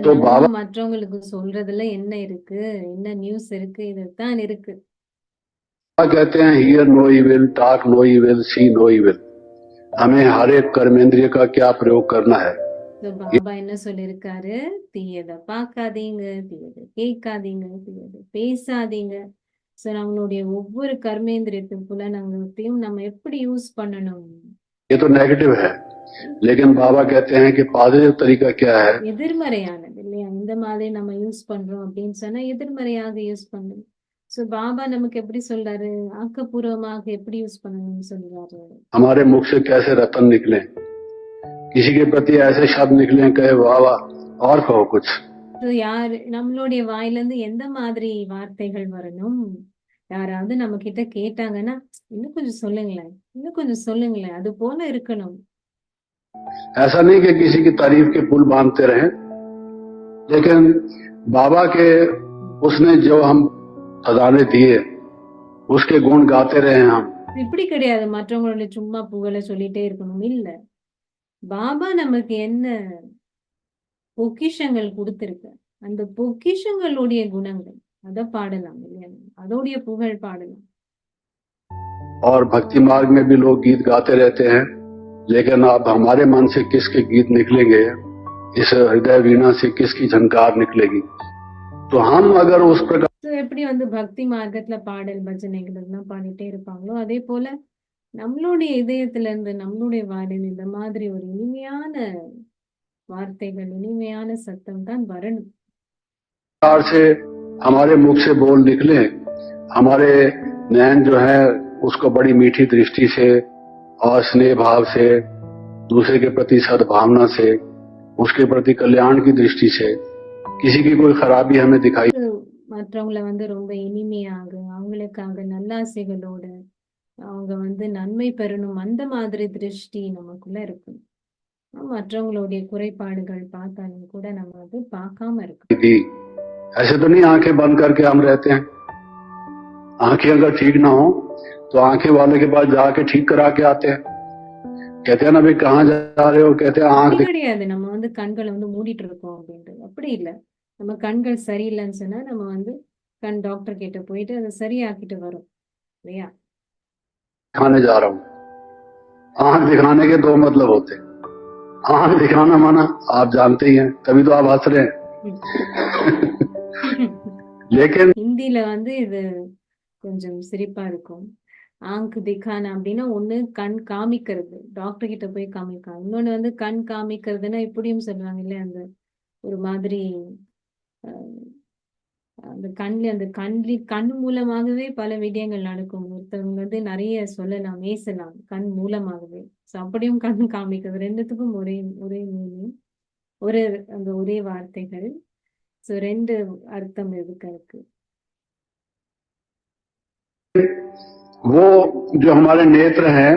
तो बाबा மற்றவங்களுக்கு சொல்றதுல என்ன இருக்கு, என்ன நியூஸ் இருக்கு, இதுதான் இருக்கு. कहते हैं hear no evil, talk no evil, see no evil. हमें हर एक कर्मेंद्रिय का क्या प्रयोग करना है? பாபா என்ன சொல்லியிருக்காரு? தீயதை பார்க்காதீங்க, தீயதை கேட்காதீங்க, தீயதை பேசாதீங்க. சோ நம்மளுடைய ஒவ்வொரு கர்மேந்திரியத்தின் புலனங்கத்தையும் நம்ம எப்படி யூஸ் பண்ணணும்? ये तो नेगेटिव है, लेकिन बाबा कहते हैं कि पॉजिटिव तरीका क्या है? எதிர்மறையானது இல்லையா? இந்த மாதிரி நம்ம யூஸ் பண்றோம் அப்படின்னு சொன்னா எதிர்மறையாக யூஸ் பண்ணணும். சோ பாபா நமக்கு எப்படி சொல்றாரு? ஆக்கப்பூர்வமாக எப்படி யூஸ் பண்ணணும்னு சொல்றாரு. हमारे मुख से कैसे रतन निकले, किसी के प्रति ऐसे शब्द निकले कहे वाह वाह, और कहो कुछ। யாரு நம்மளுடைய வாயிலிருந்து எந்த மாதிரி வார்த்தைகள் வரணும்? யாராவது நம்ம கிட்ட கேட்டாங்கன்னா, இன்னும் கொஞ்சம் சொல்லுங்களேன், இன்னும் கொஞ்சம் சொல்லுங்களேன், அது போல இருக்கணும். ऐसा नहीं कि किसी की तारीफ के पुल बांधते रहे, लेकिन बाबा के उसने जो हम खजाने दिए उसके गुण गाते रहे हम। இப்படி கிடையாது, மற்றவங்களோட சும்மா புகழை சொல்லிட்டே இருக்கணும் இல்ல. பாபா நமக்கு என்ன பொக்கிஷங்கள் கொடுத்திருக்க, அந்த பொக்கிஷங்களுடைய குணங்கள் அத பாடலாம் இல்லையா? அதோடைய புகழ் பாடலாம். और भक्ति मार्ग में भी लोग गीत गाते रहते हैं, लेकिन अब हमारे मन से किसके गीत निकलेंगे, इस हृदय वीणा से किसकी झनकार निकलेगी? तो हम अगर उस प्रकार எப்படி வந்து பக்தி மார்க்கத்துல பாடல் பஜனைகள் எல்லாம் பாடிட்டே இருப்பாங்களோ, அதே போல நம்மளுடைய இதயத்துல இருந்து நம்மளுடைய வாயிலில் இந்த மாதிரி ஒரு இனிமையான வார்த்தைகள் இனிமையான சத்தம் தான் வரணும். प्रकार से हमारे मुख से बोल निकले, हमारे नैन जो है उसको बड़ी मीठी दृष्टि से और स्नेह भाव से, दूसरे के प्रति सद्भावना से, उसके प्रति कल्याण की दृष्टि से, किसी की कोई खराबी हमें दिखाई மற்றவங்களை வந்து ரொம்ப இனிமையாக அவங்களுக்காக நல்லாசைகளோட அவங்க வந்து நன்மை பெறணும் அந்த மாதிரி திருஷ்டி நமக்குள்ள இருக்கணும். மற்றவங்களுடைய குறைபாடுகள் பார்த்தாலும் கூட நம்ம அது பார்க்காம இருக்கணும். थी। ऐसे तो नहीं आंखें बंद करके हम रहते हैं। आंखें अगर ठीक ना हो तो आंखें वाले के पास जाके ठीक करा के आते हैं। कहते हैं ना भाई कहाँ जा रहे हो, कहते हैं आंख அப்படி கிடையாது நம்ம வந்து கண்களை வந்து மூடிட்டு இருக்கோம் அப்படின்ட்டு. அப்படி இல்லை. நம்ம கண்கள் சரியில்லைன்னு சொன்னா நம்ம வந்து கண் டாக்டர் கிட்ட போயிட்டு அதை சரியாக்கிட்டு வரோம் இல்லையா? दिखाने जा रहा हूँ। आंख दिखाने के दो मतलब होते हैं। आंख दिखाना माना आप जानते ही हैं, तभी तो आप हंस रहे हैं। लेकिन ஹிந்தில வந்து இது கொஞ்சம் சிரிப்பா இருக்கும். ஆங்க் திக்கான அப்படின்னா ஒண்ணு கண் காமிக்கிறது, டாக்டர் கிட்ட போய் காமிக்கலாம். இன்னொன்னு வந்து கண் காமிக்கிறதுன்னா இப்படியும் சொல்லுவாங்க இல்லையா, அந்த ஒரு மாதிரி அந்த கண் மூலமாகவே பல விடயங்கள் நடக்கும். ஒருத்தவங்க வந்து நிறைய சொல்லலாம், பேசலாம் கண் மூலமாகவே. ஸோ அப்படியும் கண் காமிக்கிறது, ரெண்டுத்துக்கும் ஒரே ஒரே மீனிங், ஒரே வார்த்தைகள். ஸோ ரெண்டு அர்த்தம் இருக்கு. वो जो हमारे नेत्र हैं,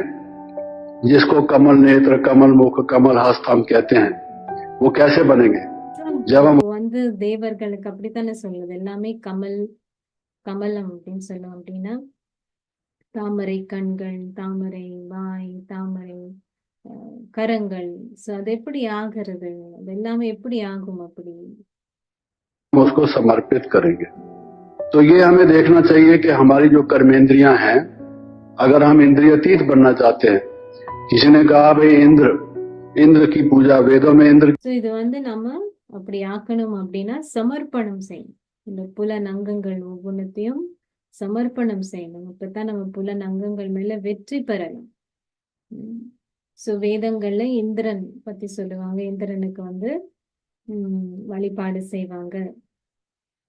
जिसको कमल नेत्र, कमल मुख, कमल हस्त हम कहते हैं, वो कैसे बनेंगे? जब हम வந்து தேவர்களுக்கு அப்படித்தானே சொல்லுது, எல்லாமே கமலம் அப்படின்னு சொல்லுவோம். அப்படின்னா தாமரை கண்கள், தாமரை வாய், தாமரை கரங்கள். ஸோ அது எப்படி ஆகிறது, அது எல்லாமே எப்படி ஆகும் அப்படி? उसको समर्पित करेंगे तो ये हमें देखना चाहिए कि हमारी जो कर्मेंद्रियां हैं, अगर हम इंद्रियातीत बनना चाहते हैं, किसी ने कहा भाई इंद्र की पूजा, वेदों में इंद्र। ஸோ இது வந்து நம்ம அப்படி ஆக்கணும் அப்படின்னா சமர்ப்பணம் செய்யணும். இந்த புலநங்கங்கள் ஒவ்வொன்றத்தையும் சமர்ப்பணம் செய்யணும். அப்பதான் நம்ம புலநங்கங்கள் மேல வெற்றி பெறலாம். ஸோ வேதங்கள்ல இந்திரன் பத்தி சொல்லுவாங்க. இந்திரனுக்கு வந்து வழிபாடு செய்வாங்க.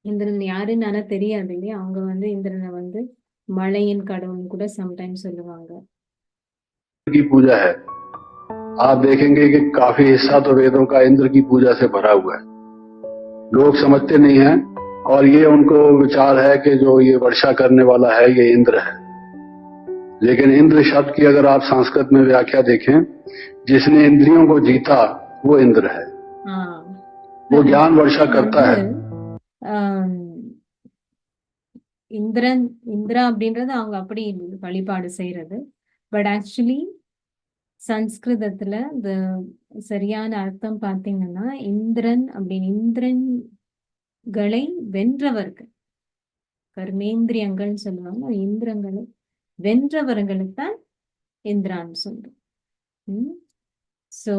இந்திரன் யாருன்னு ஆனா தெரியாது இல்லையா? அவங்க வந்து இந்திரனை வந்து மழையின் கடவுள்னு கூட சம்டைம்ஸ் சொல்லுவாங்க. की पूजा है, आप देखेंगे कि काफी हिस्सा तो वेदों का इंद्र की पूजा से भरा हुआ है। लोग समझते नहीं हैं और ये उनको विचार है कि जो ये वर्षा करने वाला है ये इंद्र है। लेकिन इंद्र शब्द की अगर आप संस्कृत में व्याख्या देखें, जिसने इंद्रियों को जीता वो इंद्र है। वो ज्ञान वर्षा करता है। இந்திரா அப்படின்றது அவங்க அப்படி வழிபாடு செய்யறது. பட் ஆக்சுவலி சன்ஸ்கிருதத்துல இந்த சரியான அர்த்தம் பார்த்தீங்கன்னா இந்திரன் அப்படின்னு இந்திரன்களை வென்றவர்கள், கர்மேந்திரியங்கள் சொல்லுவாங்க. இந்திரங்களை வென்றவர்களுக்கு தான் இந்திரான்னு சொல்றோம். ஸோ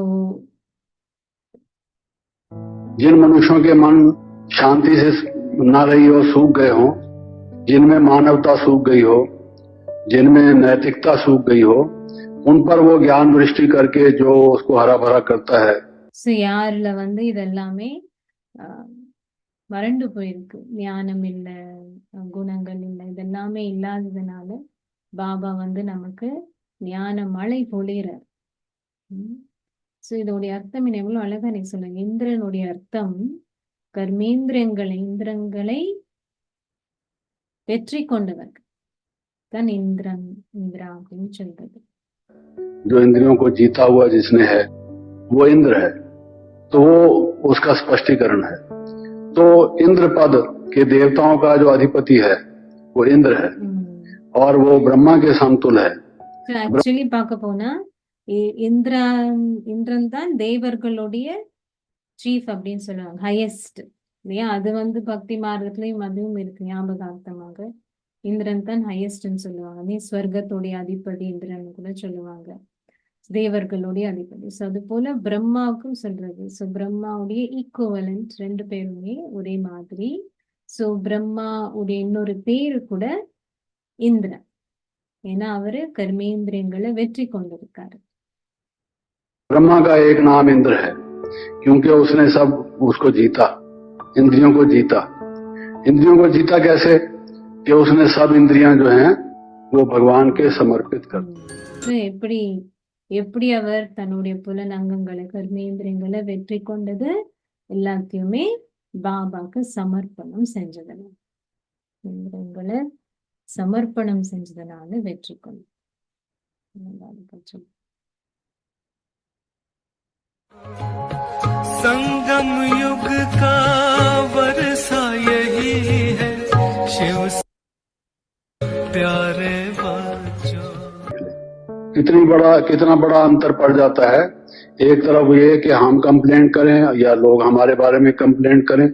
जिन मनुष्यों के मन शांति से न रही हो, सूख गए हो, जिनमें मानवता सूख गई हो, जिनमें नैतिकता सूख गई हो, उन पर वो ज्ञान दृष्टि करके जो उसको हरा भरा करता है। ஸோ யாருல வந்து இதெல்லாமே வறண்டு போயிருக்கு, ஞானம் இல்லை, குணங்கள் இல்லை, இதெல்லாமே இல்லாததுனால பாபா வந்து நமக்கு ஞான மழை பொழிறார். ஸோ இதோடைய அர்த்தம் என்ன, எவ்வளவு அழகா நீ சொல்லுங்க. இந்திரனுடைய அர்த்தம் இந்திரங்களை வெற்றி கொண்டவர்கள் தான் இந்திரா அப்படின்னு சொல்றது. जो इंद्रियों को जीता हुआ जिसने है वो इंद्र है, तो वो उसका स्पष्टीकरण है। तो इंद्र पद के देवताओं का जो अधिपति है वो इंद्र है और वो ब्रह्मा के समतुल है। ஆக்சுவலி பார்க்க போனா இந்திரன் தான் தேவர்களுடைய சீஃப் அப்படின்னு சொல்லுவாங்க, ஹையஸ்ட் இல்லையா? அது வந்து பக்தி மார்க்கத்திலையும் அதுவும் இருக்கு ஞாபகார்த்தமாக. இந்திரன் தான் ஹையஸ்ட்ன்னு சொல்லுவாங்க. நீ ஸ்வர்க்கத்துடைய அதிபதி இந்திரன் கூட சொல்லுவாங்க, தேவர்களுடைய அதிபதி. ஸோ அது போல பிரம்மாவுக்கும் சொல்றது. ஸோ பிரம்மாவுடைய ஈக்குவலண்ட், ரெண்டு பேருமே ஒரே மாதிரி. ஸோ பிரம்மாவுடைய இன்னொரு பேரு கூட இந்திரன். ஏன்னா அவரு கர்மேந்திரியங்களை வெற்றி கொண்டிருக்காரு. ब्रह्मा का एक नाम इंद्र है क्योंकि उसने सब उसको जीता, इंद्रियों को जीता। इंद्रियों को जीता कैसे कि उसने सब इंद्रियां जो हैं वो भगवान के समर्पित कर दी। So, எப்படி எப்படி அவர் தன்னுடைய புலனங்கங்களை கர்மேந்திரியங்களை வெற்றி கொண்டது? எல்லாத்தையுமே பாபாக்கு சமர்ப்பணம் செஞ்சதுனால, இந்திரியங்களை சமர்ப்பணம் செஞ்சதுனால வெற்றி கொண்டது. संगम युग का वर्षा यही है, शिव से प्यारे बच्चों। कितना बड़ा अंतर पड़ जाता है। एक तरफ ये कि हम कंप्लेंट करें या लोग हमारे बारे में कंप्लेंट करें,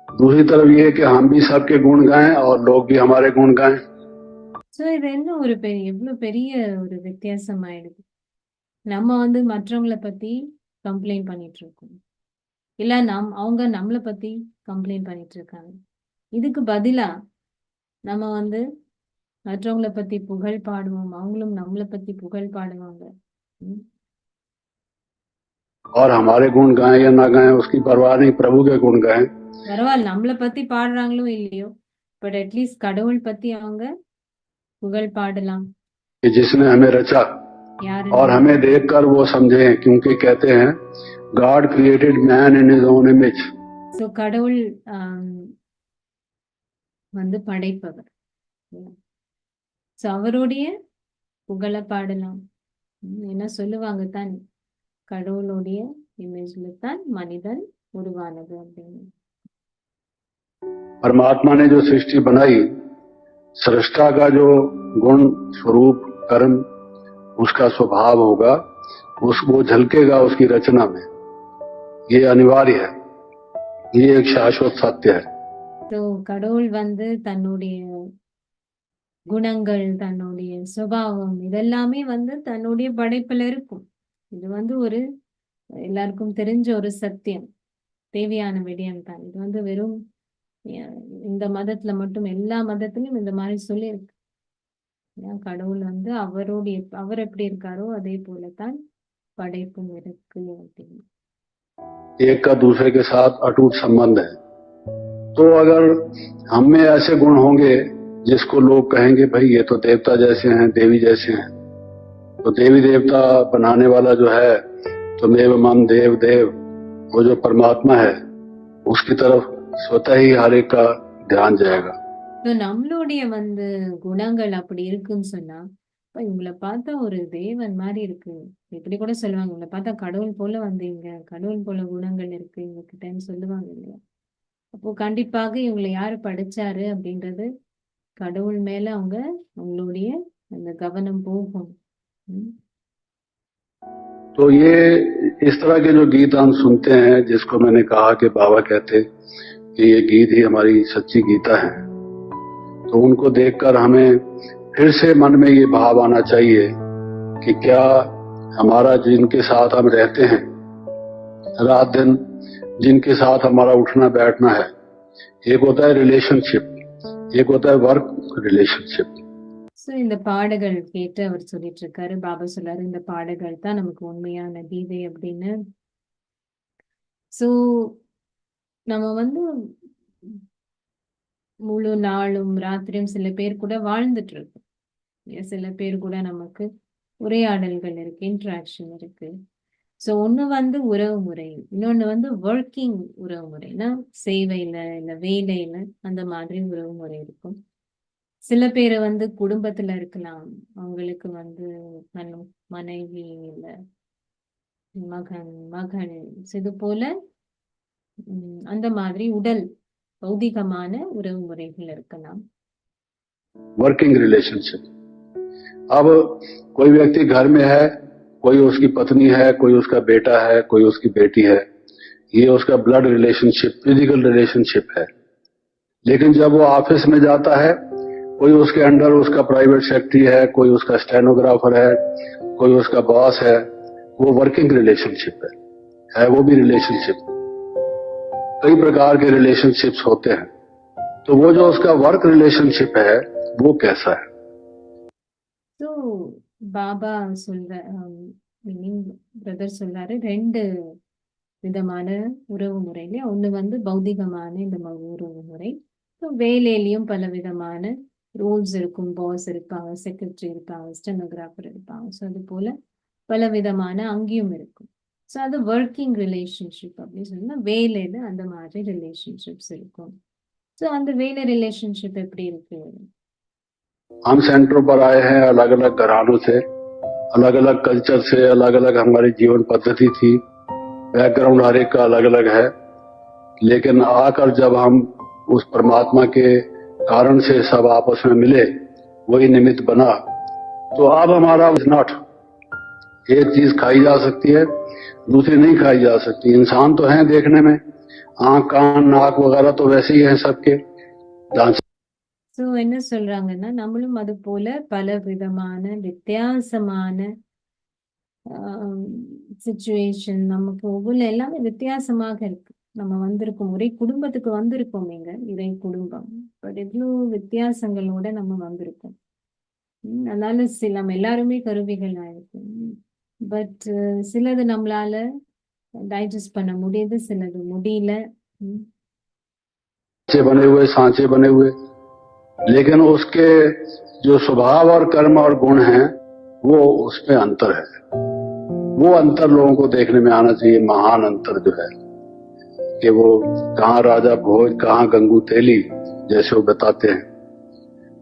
दूसरी तरफ ये कि हम भी सबके गुण गाएं और लोग भी हमारे गुण गाएं। சோ இது என்ன ஒரு எவ்வளவு பெரிய ஒரு வித்தியாசம் ஆயிடுது. நம்ம மற்றவங்களை பத்தி கம்ப்ளைண்ட் பண்ணிட்டு இருக்கோம், இல்ல அவங்க நம்மளை பத்தி கம்ப்ளைண்ட் பண்ணிட்டு இருக்காங்க. இதுக்கு பதிலா நம்ம மற்றவங்களை பத்தி புகழ் பாடுவோம், அவங்களும் நம்மளை பத்தி புகழ் பாடுவாங்க. और हमारे गुण गाएं या ना गाएं उसकी परवाह नहीं, प्रभु के गुण गाएं। பரவாயில்ல, நம்மளை பத்தி பாடுறாங்களோ இல்லையோ, பட் அட்லீஸ்ட் கடவுள் பத்தி அவங்க புகழ் பாடலாம். कि जिसने हमें रचा और हमें देखकर वो समझे, क्योंकि कहते हैं God created man in his own image. So கடவுள் படைப்பவர். சோ அவருடைய புகழ பாடலாம். என்ன சொல்லுவாங்க தான், கடவுளுடைய இமேஜ்ல தான் மனிதன் உருவானது அப்படின்னு. परमात्मा ने जो सृष्टि बनाई, सृष्टा का जो गुण स्वरूप कर्म उसका स्वभाव होगा, वो झलकेगा उसकी रचना में। ये अनिवार्य है, ये एक शाश्वत सत्य है। तो கடவுள் தன்னுடைய குணங்கள், தன்னுடைய சுபாவம் இதெல்லாமே தன்னுடைய படைப்புல இருக்கும். இது ஒரு எல்லாருக்கும் தெரிஞ்ச ஒரு சத்தியம், தேவையான விடயம் தான். இது வெறும் இந்த மதத்துல மட்டும், எல்லா மதத்திலும் இந்த மாதிரி சொல்லியிருக்கு. கடவுள் அவர் எப்படி இருக்காரோ அதே போலதான் படைப்பும் இருக்கு அப்படின்னு. एक का दूसरे के साथ अटूट संबंध है। तो अगर हम में ऐसे गुण होंगे जिसको लोग कहेंगे भाई ये तो देवता जैसे हैं, देवी जैसे हैं, तो देवी देवता बनाने वाला जो है तो मेव मम देव देव, वो जो परमात्मा है उसकी तरफ स्वतः ही हर एक का ध्यान जाएगा। तो நம்மளுடைய குணங்கள் அப்படி இருக்குன்னு சொன்னா, இவங்களை பார்த்தா ஒரு தேவன் மாதிரி இருக்கு, இப்படி கூட சொல்லுவாங்க. இவங்களை பார்த்தா கடவுள் போல இங்க கடவுள் போல குணங்கள் இருக்கு இவங்க கிட்டன்னு சொல்லுவாங்க இல்லையா? அப்போ கண்டிப்பாக இவங்களை யாரு படிச்சாரு அப்படின்றது கடவுள் மேல அவங்களுடைய அந்த கவனம் போகும். तो ये इस तरह के जो गीत हम सुनते हैं, जिसको मैंने कहा कि बाबा कहते कि ये गीत ही हमारी सच्ची गीता है, तो उनको देखकर हमें फिर से मन में ये भाव आना चाहिए कि क्या हमारा जिनके साथ हम रहते हैं रात दिन, जिनके साथ हमारा उठना बैठना है, एक होता है रिलेशनशिप, एक होता है वर्क रिलेशनशिप। சோ இந்த பாடல்கள் கேட்டு அவர் சொல்லிட்டு இருக்காரு, பாபா சொல்றாரு இந்த பாடல்கள் தான் நமக்கு உண்மையான கீதை அப்படின்னு. சோ நம்ம முழு நாளும் ராத்திரியும் சில பேர் கூட வாழ்ந்துட்டு இருக்கோம், சில பேர் கூட நமக்கு உரையாடல்கள் இருக்கு, இன்ட்ராக்ஷன் இருக்கு. சோ ஒண்ணு உறவு முறை, இன்னொன்னு ஒர்க்கிங் உறவு முறைனா சேவையில இல்ல வேலையில அந்த மாதிரி உறவு முறை இருக்கும். சில பேர் குடும்பத்துல இருக்கலாம், அவங்களுக்கு மனைவி இல்ல மகன் மகள், இது போல அந்த மாதிரி உடல் பௌதிகமான உறவு முறைகள் இருக்கலாம். वर्किंग रिलेशनशिप, अब कोई व्यक्ति घर में है, कोई उसकी पत्नी है, कोई उसका बेटा है, कोई उसकी बेटी है, ये उसका ब्लड रिलेशनशिप, फिजिकल रिलेशनशिप है। लेकिन जब वो ऑफिस में जाता है, कोई उसके अंडर उसका प्राइवेट सेक्रेटरी है, कोई उसका स्टेनोग्राफर है, कोई उसका बॉस है, वो वर्किंग रिलेशनशिप है वो भी रिलेशनशिप। कई प्रकार के रिलेशनशिप्स होते हैं, तो वो जो उसका वर्क रिलेशनशिप है वो कैसा है? பாபா சொல்ற பிரதர் சொல்றாரு, 2 விதமான உறவு முறையில ஒண்ணு வந்து பௌதிகமான இந்த உறவு முறை. வேலையிலயும் பல விதமான ரோல்ஸ் இருக்கும். பாஸ் இருப்பாங்க, செக்ரட்டரி இருப்பாங்க, ஸ்டெனோகிராஃபர் இருப்பாங்க. ஸோ அது போல பல விதமான அங்கேயும் இருக்கும். ஸோ அது ஒர்க்கிங் ரிலேஷன்ஷிப் அப்படின்னு சொன்னா வேலையில அந்த மாதிரி ரிலேஷன்ஷிப்ஸ் இருக்கும். ஸோ அந்த வேலை ரிலேஷன்ஷிப் எப்படி இருக்கு? हम सेंटरों पर आए हैं अलग अलग घरानों से, अलग अलग कल्चर से, अलग अलग हमारी जीवन पद्धति थी, बैकग्राउंड हर एक का अलग अलग है। लेकिन आकर जब हम उस परमात्मा के कारण से सब आपस में मिले, वही निमित्त बना, तो अब हमारा नॉट एक चीज खाई जा सकती है, दूसरी नहीं खाई जा सकती। इंसान तो हैं देखने में, आंख कान नाक वगैरह तो वैसे ही हैं सबके, ढांचे ஸோ என்ன சொல்றாங்கன்னா, நம்மளும் அது போல பல விதமான வித்தியாசமான சிச்சுவேஷன் நமக்கு ஒவ்வொரு எல்லாமே வித்தியாசமாக இருக்கு. நம்ம வந்திருக்கோம், ஒரே குடும்பத்துக்கு வந்திருக்கோம், இங்க இறை குடும்பம். பட் எவ்வளோ வித்தியாசங்களோட நம்ம வந்திருக்கோம். அதனால நம்ம எல்லாருமே கருவிகள் ஆயிருக்கும். பட் சிலது நம்மளால டைஜஸ்ட் பண்ண முடியுது, சிலது முடியல. बने हुए सांचे बने हुए, लेकिन उसके जो स्वभाव और कर्म और गुण हैं, वो उसमें अंतर है। वो अंतर लोगों को देखने में आना चाहिए, महान अंतर जो है कि वो कहाँ राजा भोज, कहाँ गंगू तेली, जैसे वो बताते हैं,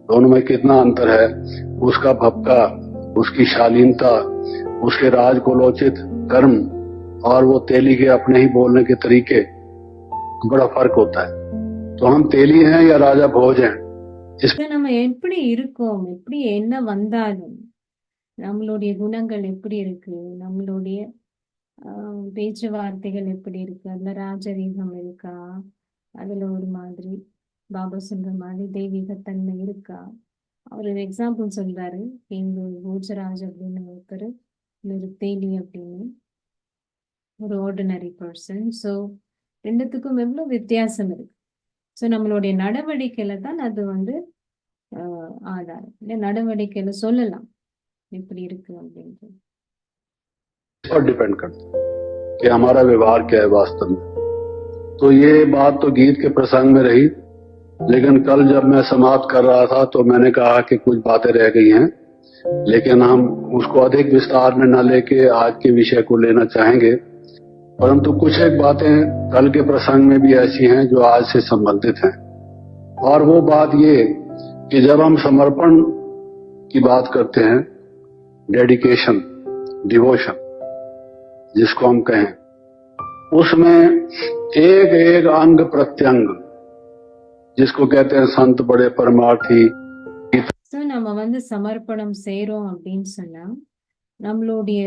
दोनों में कितना अंतर है। उसका भपका, उसकी शालीनता, उसके राजकुलोचित कर्म और वो तेली के अपने ही बोलने के तरीके, बड़ा फर्क होता है। तो हम तेली हैं या राजा भोज हैं, நம்ம எப்படி இருக்கோம், எப்படி என்ன வந்தாலும் நம்மளுடைய குணங்கள் எப்படி இருக்கு, நம்மளுடைய பேச்சுவார்த்தைகள் எப்படி இருக்கு, அதுல ராஜரீகம் இருக்கா, அதுல ஒரு மாதிரி பாபா சொல்ற மாதிரி தெய்வீகத்தன்மை இருக்கா. அவர் ஒரு எக்ஸாம்பிள் சொல்றாரு, எங்க பூஜராஜ் அப்படின்னு ஒருத்தர், ஒரு தேலி அப்படின்னு ஒரு ஆர்டினரி பர்சன். ஸோ ரெண்டுத்துக்கும் எவ்வளவு வித்தியாசம் இருக்கு. ஸோ நம்மளுடைய நடவடிக்கையில தான் அது வந்து ஆதாரம். இல்லை நடவடிக்கையில சொல்லலாம் எப்படி இருக்கு அப்படின்ட்டு. पर डिपेंड करता है कि हमारा व्यवहार क्या है वास्तव में। तो ये बात तो गीत के प्रसंग में रही, लेकिन कल जब मैं समाप्त कर रहा था तो मैंने कहा कि कुछ बातें रह गई हैं, लेकिन हम उसको अधिक विस्तार में न लेके आज के विषय को लेना चाहेंगे। परंतु कुछ एक बातें कल के प्रसंग में भी ऐसी हैं जो आज से संबंधित हैं। और वो बात ये कि जब हम समर्पण की बात करते हैं, डेडिकेशन, डिवोशन जिसको हम कहें, उसमें एक एक अंग प्रत्यंग, जिसको कहते हैं संत बड़े परमार्थी। ஸோ நம்ம வந்து சமர்ப்பணம் செய்றோம் அப்படின்னு சொன்னா, நம்மளுடைய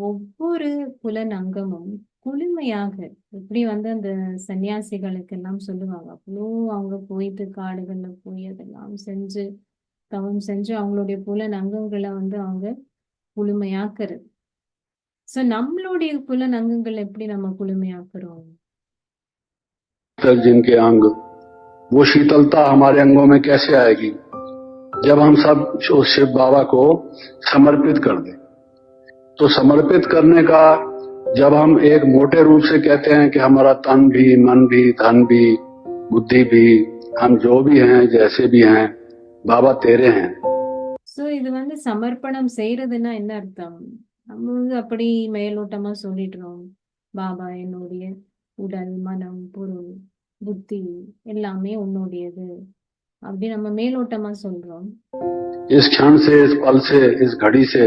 ஒவ்வொரு புலன் அங்கமும் குளுமையாக, எப்படி வந்து அந்த சன்னியாசிகளுக்கு எல்லாம் சொல்லுவாங்க, அவ்வளோ அவங்க போயிட்டு காடுகள்ல போய் அதெல்லாம் செஞ்சு தவம் செஞ்சு அவங்களுடைய புலன் அங்கங்களை வந்து அவங்க குளுமையாக்குறது. ஸோ நம்மளுடைய புலன் அங்கங்கள் எப்படி நம்ம குளுமையாக்குறோம்? जिनके अंग, वो शीतलता हमारे अंगों में कैसे आएगी? जब हम सब उस शिव बाबा को समर्पित कर दें। तो समर्पित करने का जब हम एक मोटे रूप से कहते हैं कि हमारा तन भी, मन भी, धन भी, बुद्धि भी, हम जो भी हैं, जैसे भी हैं, बाबा तेरे हैं। ஸோ இது வந்து சமர்ப்பணம் செய்யறதுன்னா என்ன அர்த்தம்? நம்ம வந்து அப்படி மேலோட்டமா சொல்லிடுறோம், பாபா என்னுடைய உடல், மனம், பொருள், புத்தி எல்லாமே உன்னுடையது அப்படி நம்ம மேலோட்டமா சொல்றோம். इस क्षण से, इस पल से, इस घड़ी से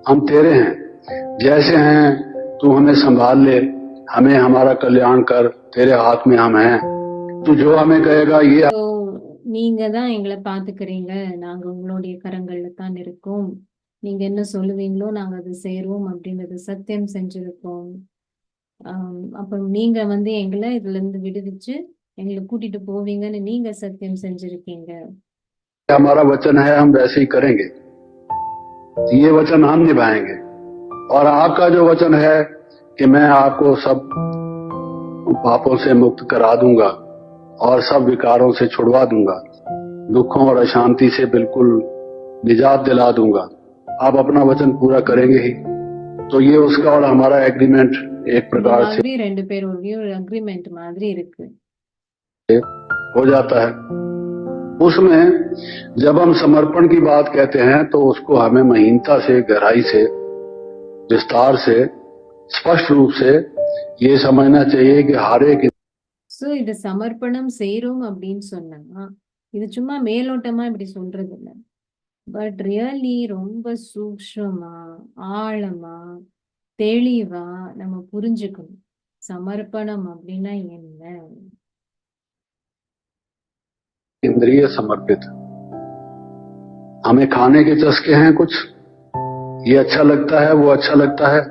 हम तेरे हैं, जैसे हैं तू हमें संभाल ले, हमें हमारा कल्याण कर, तेरे हाथ में हम हैं, तू जो हमें कहेगा ये। ஸோ நீங்க தான் எங்களை பாத்துக்கிறீங்க, நாங்க உங்களுடைய கரங்கள்ல தான் இருக்கோம், நீங்க என்ன சொல்லுவீங்களோ நாங்க அதை செய்யறோம் அப்படின்றது சத்தியம் செஞ்சிருக்கோம். அப்புறம் நீங்க வந்து எங்களை இதுல இருந்து விடுவிச்சு எங்களை கூட்டிட்டு போவீங்கன்னு நீங்க சத்தியம் செஞ்சிருக்கீங்க. हमारा वचन है, हम वैसे ही करेंगे, ये वचन हम निभाएंगे। और आपका जो वचन है कि मैं आपको सब पापों से मुक्त करा दूंगा और सब विकारों से छुड़वा दूंगा, दुखों और अशांति से बिल्कुल निजात दिला दूंगा, आप अपना वचन पूरा करेंगे ही। तो ये उसका और हमारा एग्रीमेंट एक இந்த प्रकार से மாதிரி ரெண்டு பேருடைய ஒரு அக்ரிமெண்ட் மாதிரி இருக்கு. हो जाता है। उसमें जब हम समर्पण की बात कहते हैं तो उसको हमें महीनता से, गहराई से, विस्तार से, स्पष्ट रूप से ये समझना चाहिए कि हर एक சோ இது சமர்ப்பணம் செய்றோம் அப்படின்னு சொன்னா இது சும்மா மேலோட்டமா இப்படி சொல்றது இல்ல. பட் ரியலி ரொம்ப சூக்ஷ்மமா, ஆழமா, தெளிவா நம்ம புரிஞ்சுக்கணும். சமர்ப்பணம் அப்படின்னா என்ன? इंद्रिय समर्पित। हमें खाने के चस्के हैं कुछ, ये अच्छा लगता है, वो अच्छा लगता है,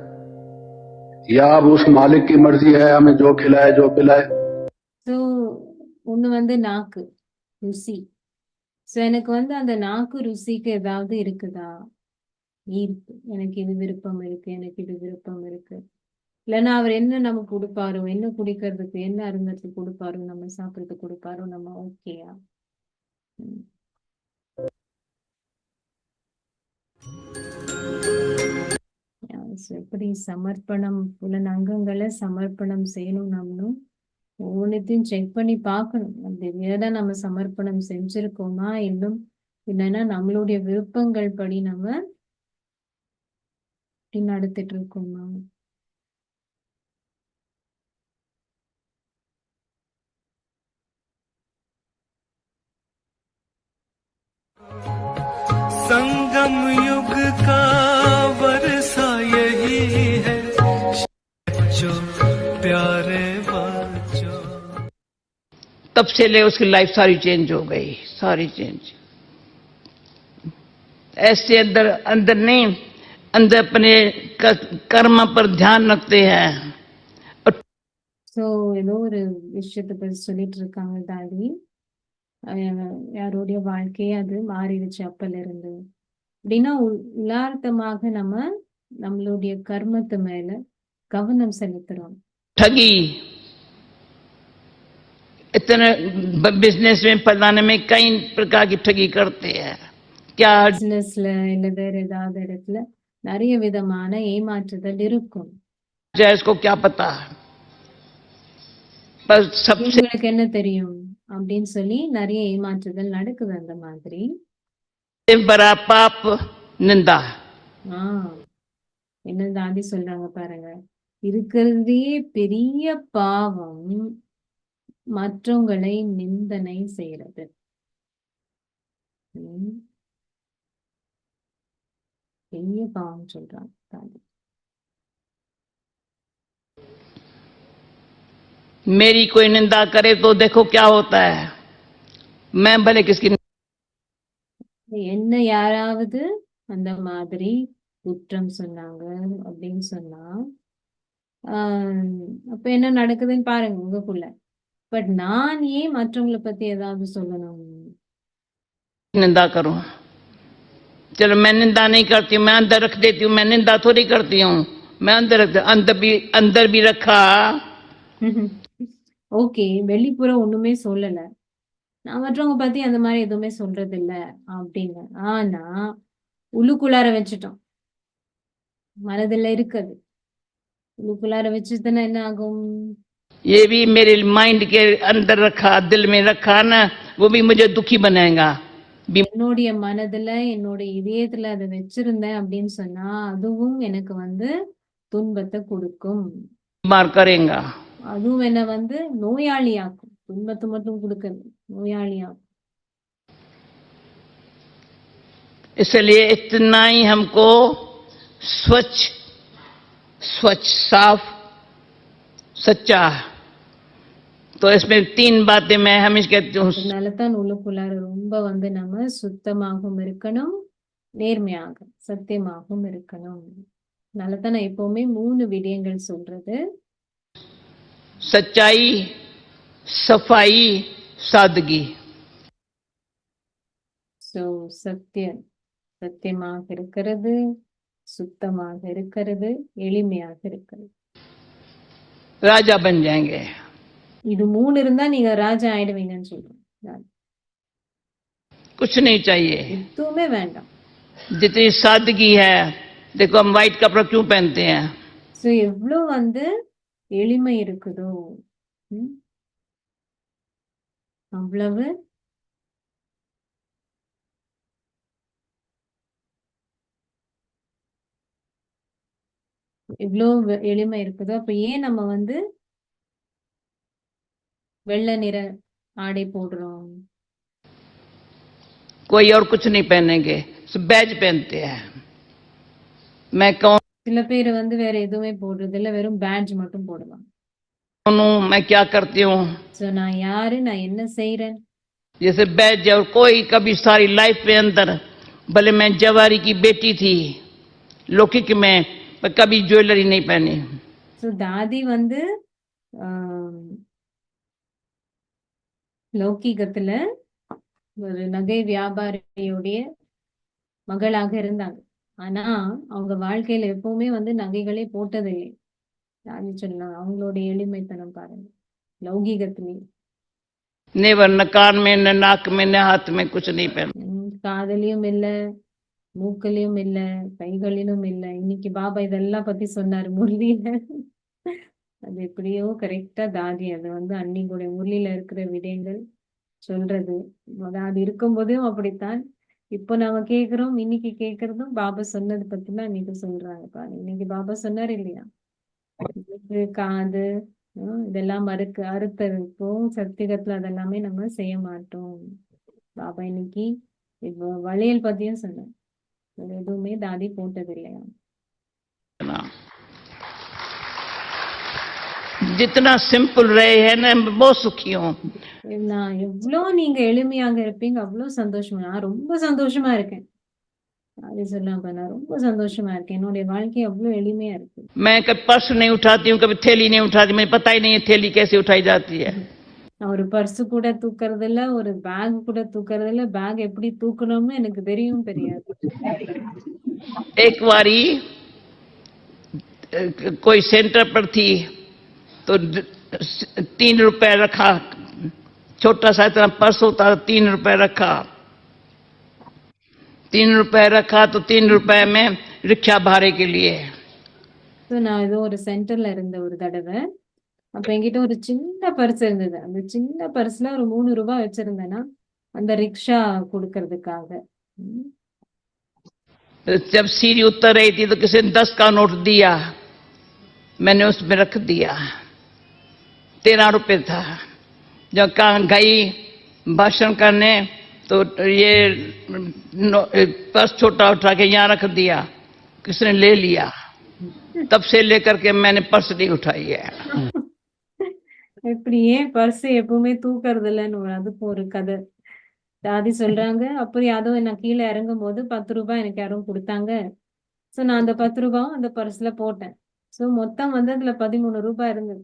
या अब उस मालिक की मर्जी है हमें जो खिलाए जो पिलाए। ஸோ ஒண்ணு வந்து நாக்கு ருசி. ஸோ எனக்கு வந்து அந்த நாக்கு ருசிக்கு ஏதாவது இருக்குதா? ஈர்ப்பு. எனக்கு இது விருப்பம் இருக்கு, எனக்கு இது விருப்பம் இருக்கு. இல்லைன்னா அவர் என்ன நமக்கு கொடுப்பாரோ, என்ன குடிக்கிறதுக்கு, என்ன அருந்தத்துக்கு கொடுப்பாரோ, நம்ம சாப்பிட்றதுக்கு கொடுப்பாரோ, நம்ம ஓகேயா? எப்படி சமர்ப்பணம் புலன் அங்கங்களை சமர்ப்பணம் செய்யணும் நம்மளும் ஒவ்வொன்றையும் செக் பண்ணி பார்க்கணும். அப்படி வேற நம்ம சமர்ப்பணம் செஞ்சிருக்கோமா இன்னும் இல்லைன்னா நம்மளுடைய விருப்பங்கள் படி நம்ம நடத்திட்டு இருக்கோமா? संगम युग का वर्षा यही है, जो प्यारे बच्चों। तब से ले उसकी लाइफ सारी चेंज हो गई, सारी चेंज। ऐसे अंदर अंदर नहीं, अंदर अपने कर्म पर ध्यान रखते हैं। ஸோ ஏதோ ஒரு விஷயத்தை பற்றி சொல்லிட்டு இருக்காங்க தாடி. யாருடைய வாழ்க்கையே அது மாறிடுச்சு அப்பல இருந்து அப்படின்னா உள்ளார்த்தமாக நம்ம நம்மளுடைய கர்மத்து மேல கவனம் செலுத்துறோம். ठगी इतने बिजनेस में फैलाने में कई प्रकार की ठगी करते हैं। क्या பிசினஸ்ல இல்ல வேற ஏதாவது இடத்துல நிறைய விதமான ஏமாற்றுதல் இருக்கும். इसको क्या पता, पर सबसे உங்களுக்கு என்ன தெரியும் அப்படின்னு சொல்லி நிறைய ஏமாற்றுதல் நடக்குது. அந்த மாதிரி बड़ा पाप निंदा। என்ன தாண்டி சொல்றாங்க பாருங்க, இருக்கிறதே பெரிய பாவம் மற்றவங்களை நிந்தனை செய்யறது. பெரிய பாவம் சொல்றாங்க தாண்டி. मेरी कोई निंदा करे तो देखो क्या होता है। मैं भले किसकी என்ன யாராவது அந்த மாதிரி குற்றம் சொன்னாங்க அப்படின்னு சொன்னா அப்ப என்ன நடக்குதுன்னு பாருங்க உங்களுக்குள்ள. பட் நான் ஏன் மற்றவங்களை பத்தி ஏதாவது சொல்லணும்? निंदा करूं? चलो मैं निंदा नहीं करती हूँ, मैं अंदर रख देती हूँ। मैं निंदा थोड़ी करती हूँ, मैं अंदर भी रखा। ஓகே, வெளிப்புற ஒண்ணுமே சொல்லல, நான் மற்றவங்க பத்தி அந்த மாதிரி எதுவுமே சொல்றது இல்ல அப்படின்னு. ஆனா உள்ளுக்குள்ளார வச்சுட்டோம், மனதில் இருக்குது. உள்ளுக்குள்ளார வச்சுதுன்னா என்ன ஆகும்? ये भी मेरे माइंड के अंदर रखा, दिल में रखा ना, वो भी मुझे दुखी बनाएगा। என்னுடைய மனதுல என்னுடைய இதயத்துல அதை வச்சிருந்தேன் அப்படின்னு சொன்னா அதுவும் எனக்கு வந்து துன்பத்தை கொடுக்கும், बीमार करेगा। அதுவும் என்ன வந்து நோயாளியாக்கும். துன்பத்தை மட்டும் கொடுக்கறது, நோயாளியாக்கும். इसलिए इतना ही हमको स्वच्छ स्वच्छ साफ सच्चा, तो इसमें 3 बातें मैं हमेशा कहती हूँ। அதனாலதான் உள்ளுக்குள்ளார ரொம்ப வந்து நம்ம சுத்தமாகவும் இருக்கணும், நேர்மையாக சத்தியமாகவும் இருக்கணும். அதனாலதான் நான் எப்பவுமே 3 விடயங்கள் சொல்றது. सच्चाई, सफाई, सादगी। சோ சத்தியமாக இருக்கிறது, சுத்தமாக இருக்கிறது, எளிமையாக இருக்கிறது. राजा बन जाएंगे। இது 3 இருந்தா நீங்க ராஜா ஆயிடுவீங்கன்னு சொல்றேன். कुछ नहीं चाहिए, எதுவுமே வேண்டாம். जितनी सादगी है, देखो हम व्हाइट कपड़ा क्यों पहनते हैं? ஸோ எவ்வளோ வந்து எளிமை இருக்குதோ ம், அவ்வளவு இவ்வளோ எளிமை இருக்குதோ அப்ப ஏன் நம்ம வந்து வெள்ளை நிற ஆடை போடுறோம்? कोई और कुछ नहीं पहनेंगे, सिर्फ बैज पहनते हैं। मैं कौन சில பேர் வந்து வேற எதுவுமே போடுறது இல்ல, வெறும் பேட்ஜ் மட்டும் போடுவாங்க. हूँ, मैं क्या करती हूँ, ஸோ நான் யாரு, நான் என்ன செய்றேன், जैसे बैज। और कोई कभी सारी लाइफ में अंदर, भले मैं जवारी की बेटी थी, लौकिक में, पर कभी ज्वेलरी नहीं पहनी। ஸோ தாதி வந்து ஆம், லௌகீகத்துல ஒரு நகை வியாபாரியுடைய மகளாக இருந்தாங்க. ஆனா அவங்க வாழ்க்கையில எப்பவுமே வந்து நகைகளே போட்டதில்லை. தாதி சொல்லலாம், அவங்களுடைய எளிமைத்தனம் பாருங்க, லௌகீகத்திலேயே. नेवर, न कान में, न नाक में, न हाथ में कुछ नहीं पहना। காதலியும் இல்ல, மூக்கலையும் இல்ல, கைகளிலும் இல்ல. இன்னைக்கு பாபா இதெல்லாம் பத்தி சொன்னாரு முரளியில. அது எப்படியோ கரெக்டா தாதி அது வந்து அன்னிக்குடைய முரளியில இருக்கிற விடயங்கள் சொல்றது. அது இருக்கும்போதும் அப்படித்தான். இப்போ நாம கேக்குறோம், இன்னைக்கு கேக்குறதும் பாபா சொன்னது பத்தி தான் இன்னைக்கு சொல்றாங்க பாருங்க. இன்னைக்கு பாபா சொன்னாரு இல்லையா, மூக்கு, காது இதெல்லாம் அறுத்தருப்போம், சத்தியகத்துல அதெல்லாமே நம்ம செய்ய மாட்டோம். பாபா இன்னைக்கு இப்போ வளையல் பத்தியும் சொன்னார், வேற எதுவுமே தாதி போட்டது இல்லையா. जितना सिंपल रहे हैं ना, मैं बहुत सुखी हूँ। நான் எவ்வளோ நீங்க எளிமையாக இருப்பீங்க அவ்வளோ சந்தோஷமா, நான் ரொம்ப சந்தோஷமா இருக்கேன். அது சொல்லாம நான் ரொம்ப சந்தோஷமா இருக்கேன், என்னுடைய வாழ்க்கை அவ்வளோ எளிமையா இருக்கு. मैं कभी पर्स नहीं उठाती हूँ, कभी थैली नहीं उठाती, मुझे पता ही नहीं है थैली कैसे उठाई जाती है। நான் ஒரு பர்ஸ் கூட தூக்கறது இல்ல, ஒரு பேக் கூட தூக்கறது இல்ல, பேக் எப்படி தூக்கணும்னு எனக்கு தெரியும் தெரியாது. एक बारी कोई सेंटर पर थी, तो 3 रुपए रखा, छोटा सा इतना पर्स होता, 3 रुपए रखा। 3 रुपए रखा तो 3 रुपए में रिक्शा भाड़े के लिए। ஸோ நான் ஏதோ ஒரு சென்டர்ல இருந்த ஒரு தடவை, அப்ப என்கிட்ட ஒரு சின்ன பர்ஸ் இருந்தது. அந்த சின்ன பர்ஸ்ல ஒரு 3 ரூபாய் வச்சிருந்தேன்னா அந்த ரிக்ஷா கொடுக்கறதுக்காக. ம். जब सीढ़ी उतर रही थी तो किसी ने 10 का नोट दिया, मैंने उसमें रख दिया। 13 रुपए था। जब कहाँ गई भाषण करने तो ये पर्स छोटा उठा के यहाँ रख दिया, किसने ले लिया। तब से लेकर के मैंने पर्स नहीं उठाई है। இப்படி ஏன் பர்ஸ் எப்பவுமே தூக்கறது இல்லைன்னு அதுக்கு ஒரு கதை. தாதி சொல்றாங்க, அப்புறம் யாரும் நான் கீழே இறங்கும் போது 10 ரூபாய் எனக்கு யாரும் கொடுத்தாங்க. ஸோ நான் அந்த 10 ரூபாயும் அந்த பர்ஸ்ல போட்டேன். ஸோ மொத்தம் வந்து அதுல 13 ரூபாய் இருந்தது.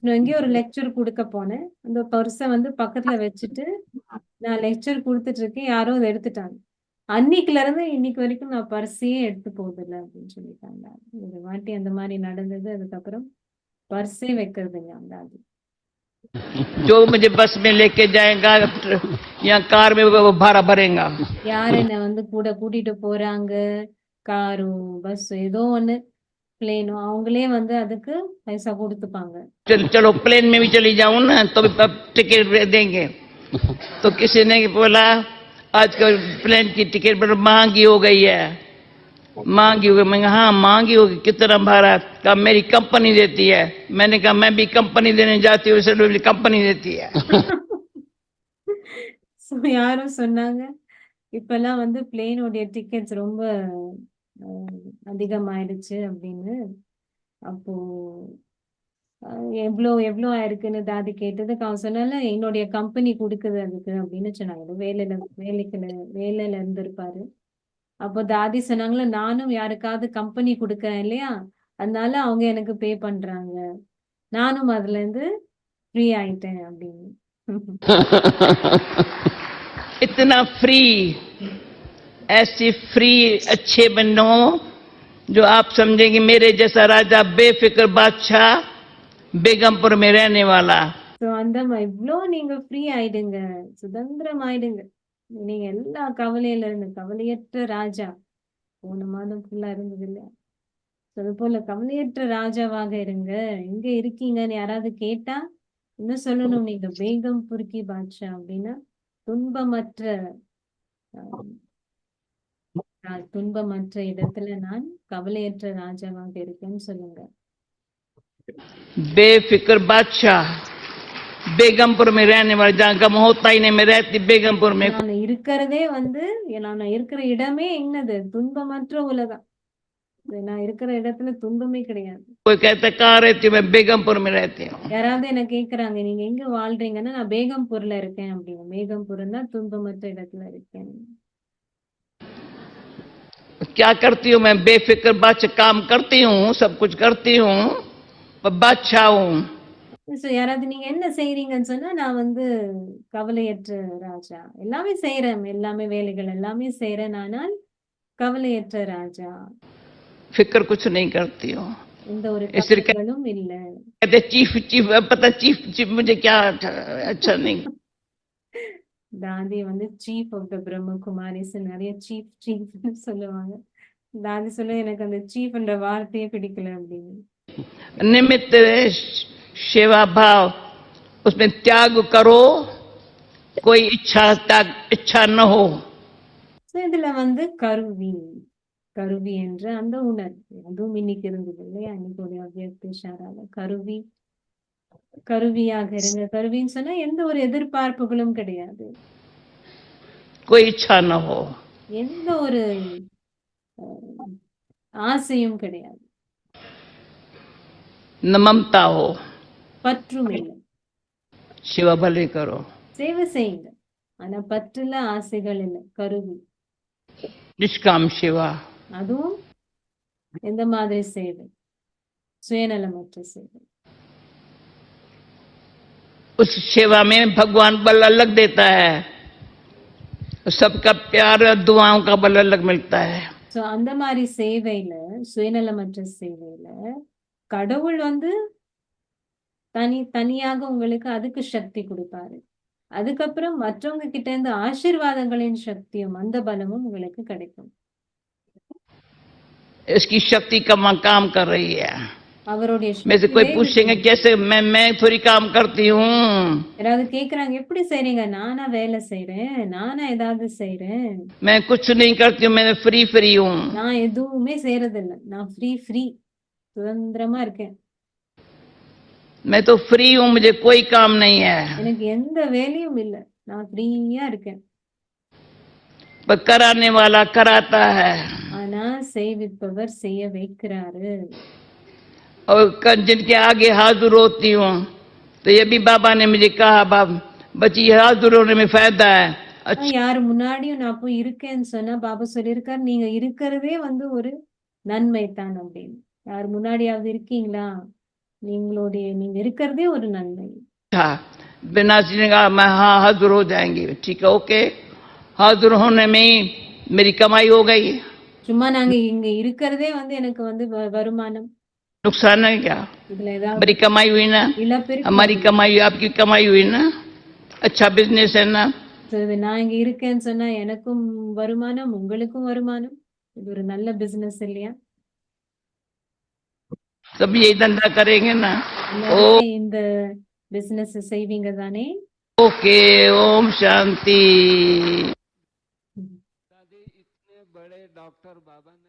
நான் எங்கேயோ ஒரு லெக்சர் கொடுக்க போனேன், அந்த பர்ஸை வந்து பக்கத்துல வச்சுட்டு நான் லெக்சர் கொடுத்துட்டு இருக்கேன், யாரோ அதை எடுத்துட்டாங்க. அன்னைக்குல இருந்து இன்னைக்கு வரைக்கும் நான் பர்ஸையே எடுத்து போதில்லை அப்படின்னு சொல்லிட்டாங்க. ஒரு வாட்டி அந்த மாதிரி நடந்தது, அதுக்கப்புறம் பர்ஸே வைக்கிறதுங்க அந்த அது. जो मुझे बस में लेके जाएगा या कार में वो भाड़ा भरेगा। யார் என்ன வந்து கூட கூட்டிட்டு போறாங்க, காரோ பஸ் ஏதோ ஒண்ணு, பிளேனோ, அவங்களே வந்து அதுக்கு பைசா கொடுத்துப்பாங்க. चलो प्लेन में भी चली जाऊं ना तो भी टिकट देंगे। तो किसी ने बोला आजकल प्लेन की टिकट बड़ी महंगी हो गई है। महंगी हो गई? मैं कहा हाँ महंगी होगी, कितना भाड़ा? कहा मेरी कंपनी देती है। मैंने कहा मैं भी कंपनी देने जाती हूँ, इसलिए मेरी कंपनी देती है। ஸோ யாரும் சொன்னாங்க, இப்பெல்லாம் வந்து பிளேனோடைய டிக்கெட்ஸ் ரொம்ப அதிகமாயிடுச்சு அப்படின்னு. அப்போ எவ்வளோ எவ்வளோ ஆயிருக்குன்னு தாதி கேட்டதுக்கு அவன் சொன்னால என்னுடைய கம்பெனி கொடுக்குது அதுக்கு அப்படின்னு சொன்னாங்க. வேலையில இருந்திருப்பாரு. அப்போ தாதி சொன்னாங்களா, நானும் யாருக்காவது கம்பெனி கொடுக்கறேன் இல்லையா, அதனால அவங்க எனக்கு பே பண்றாங்க, நானும் அதுல இருந்து ஃப்ரீ ஆயிட்டேன் அப்படின்னு. इतना फ्री, ऐसी फ्री अच्छे बनो जो आप समझेंगे मेरे जैसा राजा बेफिक्र बादशाह बेगमपुर में रहने वाला। ஸோ அந்த இவ்வளோ நீங்க ஃப்ரீ ஆயிடுங்க, சுதந்திரம் ஆயிடுங்க. நீங்க எல்லா கவலையில இருந்து கவலையற்ற ராஜா போன மாதம் ஃபுல்லா இருந்தது இல்லையா? அது போல கவலையற்ற ராஜாவாக இருங்க. எங்க இருக்கீங்கன்னு யாராவது கேட்டா என்ன சொல்லணும்? நீங்க பேகம் புர்கி பாட்ஷா அப்படின்னா துன்பமற்ற துன்பமற்ற இடத்துல நான் கவலையற்ற ராஜாவாக இருக்கேன்னு சொல்லுங்க. बेफिक्र बादशाह बेगमपुर में रहने वाले, जहाँ गम होता ही नहीं, मैं रहती बेगमपुर में। நான் இருக்கிறதே வந்து நான் இருக்கிற இடமே என்னது? துன்பமற்ற உலகம். நான் இருக்கிற இடத்துல துன்பமே கிடையாது. कोई कहता है कहाँ रहती हूँ, मैं बेगमपुर में रहती हूँ। யாராவது என்ன கேக்குறாங்க நீங்க எங்க வாழ்றீங்கன்னா நான் பேகம்பூர்ல இருக்கேன் அப்படின்னு. பேகம்பூர்னா துன்பமற்ற இடத்துல இருக்கேன். क्या करती हूँ मैं? बेफिक्र बादशाह, काम करती हूँ, सब कुछ करती हूँ, पर बादशाह हूँ। So, யாராவது நீங்க என்ன செய்றீங்கன்னு சொன்னா நான் வந்து கவலையற்ற ராஜா. எல்லாமே செய்யறேன், எல்லாமே வேலைகள் எல்லாமே செய்யறேன், ஆனால் கவலையற்ற ராஜா. फिक्र कुछ नहीं करती हूँ। எந்த ஒரு इसलिए கவலைகளும் இல்ல. कहते चीफ चीफ, पता चीफ चीफ मुझे क्या अच्छा नहीं। தாதி வந்து சீஃப் ஆஃப் த பிரம்மகுமாரிஸ் நிறைய சீஃப் சொல்லுவாங்க. தாதி சொல்ல எனக்கு அந்த சீஃப்ன்ற வார்த்தையே பிடிக்கல அப்படின்னு. निमित्त सेवा भाव, उसमें त्याग करो, कोई इच्छा न हो। So, இதுல வந்து கருவி என்ற அந்த உணர்வு அதுவும் இன்னைக்கு இருந்தது இல்லையா? இன்னைக்கு ஒரு அவ்வியக்த இஷாரால கருவியாக இருங்க. கருவின்னு சொன்னா எந்த ஒரு எதிர்பார்ப்புகளும் கிடையாது, कोई इच्छा न हो, எந்த ஒரு ஆசையும் கிடையாது, न ममता हो, பற்றும் இல்லை. सेवा भले करो। சேவை செய்யுங்க, ஆனா பற்றுல ஆசைகள் இல்லை. கருவி निष्काम सेवा, அதுவும் எந்த மாதிரி சேவை? சுயநலமற்ற சேவை. उस सेवा में भगवान बल अलग देता है, सबका प्यार दुआओं का बल अलग मिलता है। சோ அந்த மாதிரி சேவையில, சுயநலமற்ற சேவையில கடவுள் வந்து தனியாக உங்களுக்கு அதுக்கு சக்தி கொடுப்பாரு. அதுக்கப்புறம் மற்றவங்க கிட்ட இருந்து ஆசீர்வாதங்களின் சக்தியும் அந்த பலமும் உங்களுக்கு கிடைக்கும். इसकी शक्ति कम काम कर रही है। அவருடைய में से कोई சக்தி पूछेंगे कैसे, मैं थोड़ी काम करती हूँ। யாராவது கேக்குறாங்க எப்படி செய்றீங்க? நானா வேலை செய்யறேன், நானா ஏதாவது செய்யறேன், मैं कुछ नहीं करती हूँ, मैं फ्री हूँ। நான் எதுவுமே செய்யறதில்ல, நான் ஃப்ரீ சுதந்திரமா இருக்கேன், मैं तो फ्री हूँ, मुझे कोई काम नहीं है। எனக்கு எந்த வேலையும் இல்ல, நான் ஃப்ரீயா இருக்கேன். पर कराने वाला कराता है, ஆனா செய்விப்பவர் செய்ய வைக்கிறாரு. और जिनके आगे हाजिर होती हूँ, तो ये भी बाबा ने मुझे कहा, बच्ची हाजिर होने में फायदा है। யாரு முன்னாடியும் நான் போய் இருக்கேன்னு சொன்னா பாபா சொல்லியிருக்காரு நீங்க இருக்கிறதே வந்து ஒரு நன்மை தான் அப்படின்னு. யார் முன்னாடியாவது இருக்கீங்களா? நீங்க இருக்கிறதே ஒரு நன்மை. बिना ने कहा मैं हाँ हाजिर हो जाएंगी। ठीक है, ओके। हाजिर होने में मेरी कमाई हो गई। சும்மா நாங்க இங்க இருக்கிறதே வந்து எனக்கு வந்து வருமானம். नुकसान है क्या? இதுல ஏதாவது बड़ी कमाई हुई ना, இழப்பு हमारी कमाई, आपकी कमाई हुई ना, अच्छा बिजनेस है ना। நான் இங்க இருக்கேன்னு சொன்னா எனக்கும் வருமானம், உங்களுக்கும் வருமானம். இது ஒரு நல்ல பிசினஸ் இல்லையா? सब यही धंधा करेंगे ना। இந்த பிசினஸ் செய்வீங்க தானே? ओके, ओम शांति। इतने बड़े डॉक्टर बाबा ने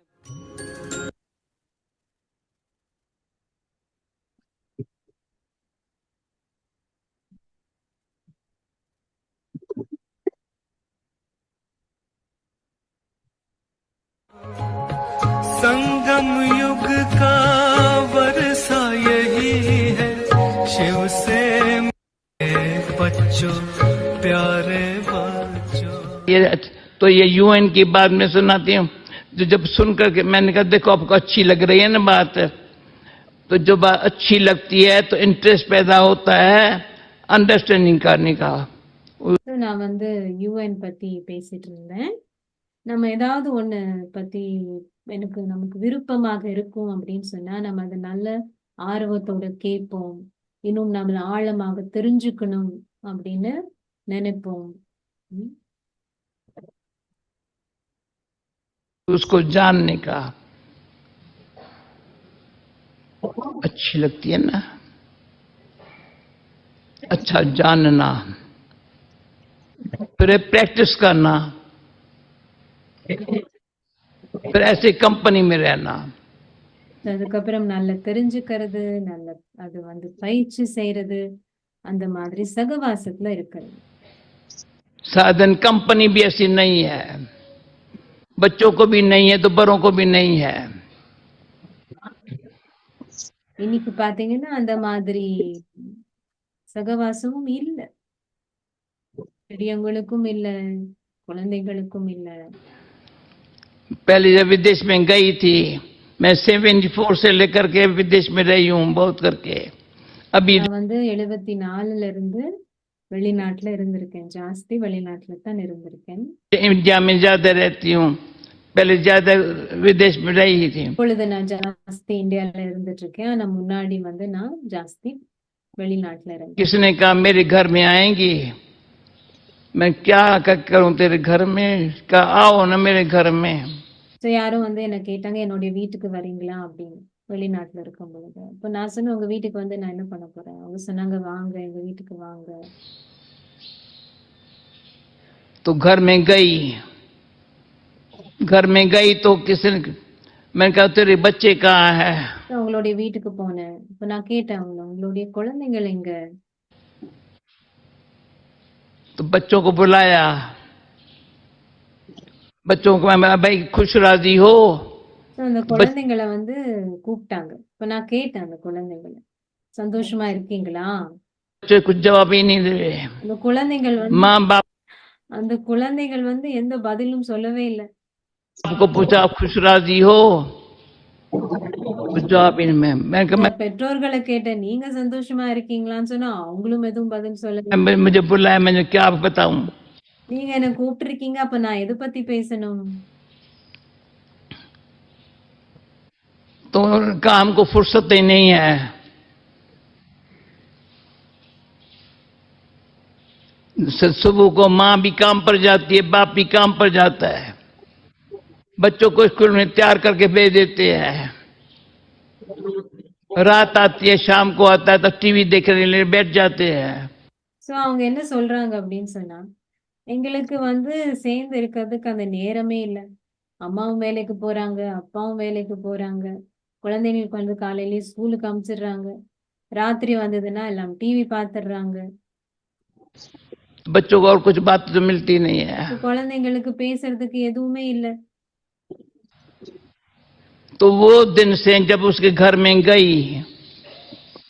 संगम युग का वर्षा यही है, शिव से मिले बच्चों, प्यारे बच्चों। तो ये यूएन की बात मैं सुनाती हूँ, जो जब सुनकर के मैंने कहा देखो आपको अच्छी लग रही है ना बात, तो जो बात अच्छी लगती है तो इंटरेस्ट पैदा होता है अंडरस्टैंडिंग करने का। நான் வந்து யூஎன் பத்தி பேசிட்டு இருந்தேன். நம்ம ஏதாவது ஒண்ணு பத்தி நமக்கு விருப்பமாக இருக்கும் அப்படின்னு சொன்னா நம்ம அதை நல்ல ஆர்வத்தோட கேட்போம், இன்னும் நம்மள ஆழமாக தெரிஞ்சுக்கணும் அப்படின்னு நினைப்போம். उसको जानने का अच्छी लगती है ना, अच्छा जानना, फिर प्रैक्टिस करना, फिर ऐसे कंपनी में रहना। அதுக்கப்புறம் நல்லா தெரிஞ்சுக்கிறது, நல்ல அது வந்து பயிற்சி செய்யறது, அந்த மாதிரி சகவாசத்துல இருக்கிறது. साधन कंपनी भी ऐसी नहीं है, बच्चों को भी नहीं है तो बड़ों को भी नहीं है। இன்னைக்கு பாத்தீங்கன்னா அந்த மாதிரி சகவாசமும் இல்ல, பெரியவங்களுக்கும் இல்ல, குழந்தைகளுக்கும் இல்ல. पहले जब विदेश में गई थी, मैं 74 से लेकर के विदेश में रही हूँ बहुत करके। अभी நான் வந்து 74ல இருந்து வெளிநாட்டுல இருந்திருக்கேன், ஜாஸ்தி வெளிநாட்டுல தான் இருந்திருக்கேன். इंडिया में ज्यादा रहती हूँ, पहले ज्यादा विदेश में रही थी। இப்பொழுது நான் ஜாஸ்தி இந்தியால இருந்துட்டு இருக்கேன், ஆனா முன்னாடி வந்து நான் ஜாஸ்தி வெளிநாட்டுல இருந்தேன். किसने कहा मेरे घर में आएंगी, मैं क्या करूं तेरे घर में, कहा आओ ना मेरे घर में। ஸோ யாரும் வந்து என்ன கேட்டாங்க என்னுடைய வீட்டுக்கு வரீங்களா அப்படின்னு, வெளிநாட்டுல இருக்கும் பொழுது. இப்போ நான் சொன்னேன் உங்க வீட்டுக்கு வந்து நான் என்ன பண்ண போறேன். அவங்க சொன்னாங்க வாங்க எங்க வீட்டுக்கு வாங்க. तो घर में गई तो किसने, मैंने कहा तेरे बच्चे कहाँ है। அவங்களுடைய வீட்டுக்கு போனேன். இப்போ நான் கேட்டேன் உங்களுடைய குழந்தைகள் எங்க. तो बच्चों को बुलाया, बच्चों को मैं भाई खुश राजी हो। அந்த குழந்தைங்களை வந்து கூப்பிட்டாங்க. இப்போ நான் கேட்டேன் அந்த குழந்தைகளை, சந்தோஷமா இருக்கீங்களா. बच्चे कुछ जवाब ही नहीं दे। அந்த குழந்தைகள் வந்து माँ बाप அந்த குழந்தைகள் வந்து எந்த பதிலும் சொல்லவே இல்லை. को पूछा आप खुश राजी हो, कुछ जवाब ही नहीं। मैं பெற்றோர்களை கேட்டேன் நீங்க சந்தோஷமா இருக்கீங்களான்னு சொன்னா அவங்களும் எதுவும் பதில் சொல்லல. मुझे बुलाया, मैंने क्या बताऊं। நீங்க என்ன கூப்பிட்டு இருக்கீங்க, அப்ப நான் எதை பத்தி பேசணும். तो उनका हमको फुर्सत ही नहीं है। सुबह को माँ भी काम पर जाती है, बाप भी काम पर जाता है, बच्चों को स्कूल में तैयार करके भेज देते हैं, रात आती है शाम को आता है तो टीवी देखने के लिए बैठ जाते हैं। சோ அவங்க என்ன சொல்றாங்க அப்படின்னு சொன்னா, எங்களுக்கு வந்து சேர்ந்து இருக்கிறதுக்கு அந்த நேரமே இல்லை. அம்மாவும் வேலைக்கு போறாங்க, அப்பாவும் வேலைக்கு போறாங்க, குழந்தைங்களுக்கு வந்து காலையிலேயே ஸ்கூலுக்கு அனுப்பிச்சிடுறாங்க, ராத்திரி வந்ததுன்னா எல்லாம் டிவி பாத்துடுறாங்க. बच्चों को और कुछ बात तो मिलती नहीं है। குழந்தைங்களுக்கு பேசுறதுக்கு எதுவுமே இல்லை. तो वो दिन से जब उसके घर में गई,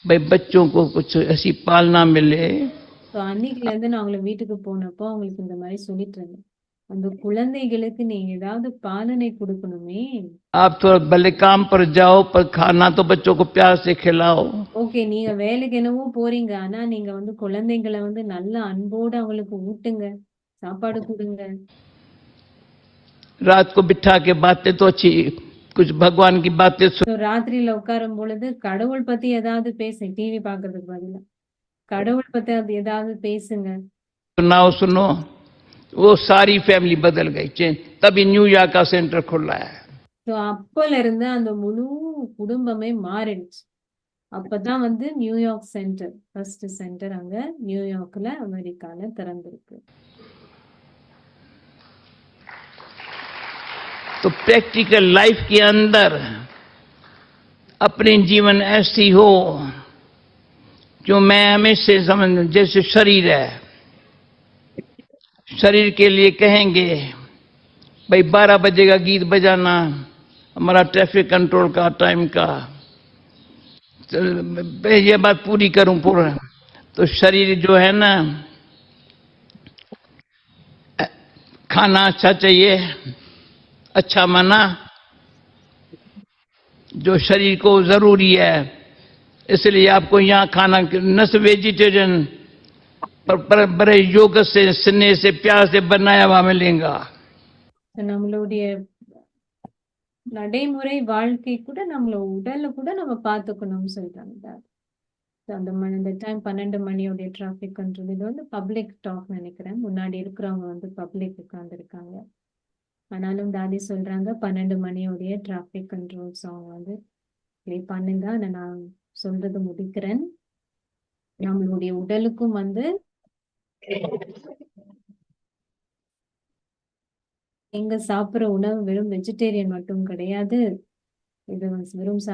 भाई बच्चों को कुछ ऐसी पालना मिले। ஸோ அன்னைக்குல இருந்து நான் அவங்களை வீட்டுக்கு போனப்போ அவங்களுக்கு இந்த மாதிரி சொல்லிட்டு இருந்தேன், அந்த குழந்தைகளுக்கு நீங்க ஏதாவது பாலனை கொடுக்கணுமே. आप थोड़ा भले काम पर जाओ पर खाना तो बच्चों को प्यार से खिलाओ। ஓகே நீங்க வேலைக்கு என்னவோ போறீங்க, ஆனா நீங்க வந்து குழந்தைங்களை வந்து நல்ல அன்போடு அவங்களுக்கு ஊட்டுங்க, சாப்பாடு கொடுங்க. रात को बिठा के बातें तो अच्छी, कुछ भगवान की बातें ஸோ ராத்திரியில உட்காரும் பொழுது கடவுள் பத்தி ஏதாவது பேசுங்க, டிவி பாக்குறதுக்கு பதிலா கடவுள் பத்தி அது ஏதாவது பேசுங்க. सुनो, वो सारी फैमिली बदल गई। तभी न्यूयॉर्क का सेंटर खुला है। ஸோ அப்பல இருந்து அந்த முழு குடும்பமே மாறிடுச்சு. அப்பதான் வந்து நியூயார்க் சென்டர், ஃபர்ஸ்ட் சென்டர் அங்க நியூயார்க்ல அமெரிக்கால திறந்திருக்கு. तो प्रैक्टिकल लाइफ के अंदर अपने जीवन ऐसी हो जो मैं हमेशा समझ, जैसे शरीर है, शरीर के लिए कहेंगे भाई 12 बजे का गीत बजाना हमारा ट्रैफिक कंट्रोल का टाइम का, तो ये बात पूरी करूं पूरा, तो शरीर जो है ना, खाना अच्छा चाहिए, अच्छा माना, जो शरीर को जरूरी है, इसलिए आपको यहाँ खाना न सिर्फ वेजिटेरियन पर बड़े योग से, स्नेह से, प्यार से बनाया हुआ मिलेगा। நம்மளுடைய நடைமுறை வாழ்க்கை கூட நம்மள உடலை கூட நம்ம பார்த்துக்கணும்னு சொல்றாங்க. அந்த டைம் 12 மணியோடைய டிராபிக் கண்ட்ரோல், இது வந்து பப்ளிக் டாக் நினைக்கிறேன், முன்னாடி இருக்கிறவங்க வந்து பப்ளிக் உட்கார்ந்து இருக்காங்க. ஆனாலும் தாதி சொல்றாங்க 12 மணியோடைய டிராபிக் கண்ட்ரோல் சாங் வந்து ப்ளே பண்ணுங்க. நான் சொல்றது முடிக்கிறேன். நம்மளுடைய உடலுக்கும் வந்து எங்க சாப்பிடுற உணவு வெறும் வெஜிடேரியன் மட்டும் கிடையாது. இது வெறும்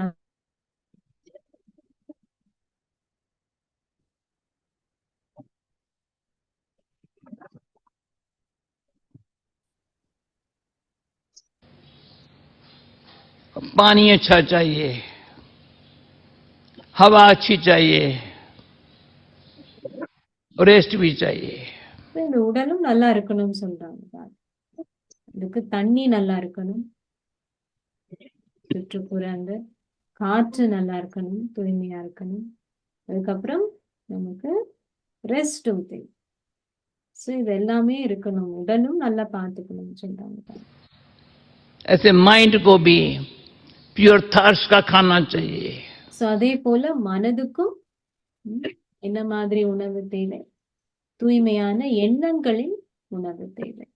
पानी अच्छा चाहिए, हवा अच्छी चाहिए, रेस्ट भी चाहिए. இந்த உடலும் நல்லா இருக்கணும்னு சொல்றாங்க. இதுக்கு தண்ணி நல்லா இருக்கணும், சுற்றுப்புற அந்த காற்று நல்லா இருக்கணும், தூய்மையா இருக்கணும். அதுக்கப்புறம் நமக்கு ரெஸ்டும் தேவை. ஸோ இது எல்லாமே இருக்கணும், உடலும் நல்லா பார்த்துக்கணும்னு சொல்றாங்க. ऐसे माइंड को भी प्योर थॉट्स का खाना चाहिए. ஸோ அதே போல மனதுக்கும் என்ன மாதிரி உணவு தேவை? தூய்மையான எண்ணங்களின் உணவு தேவை.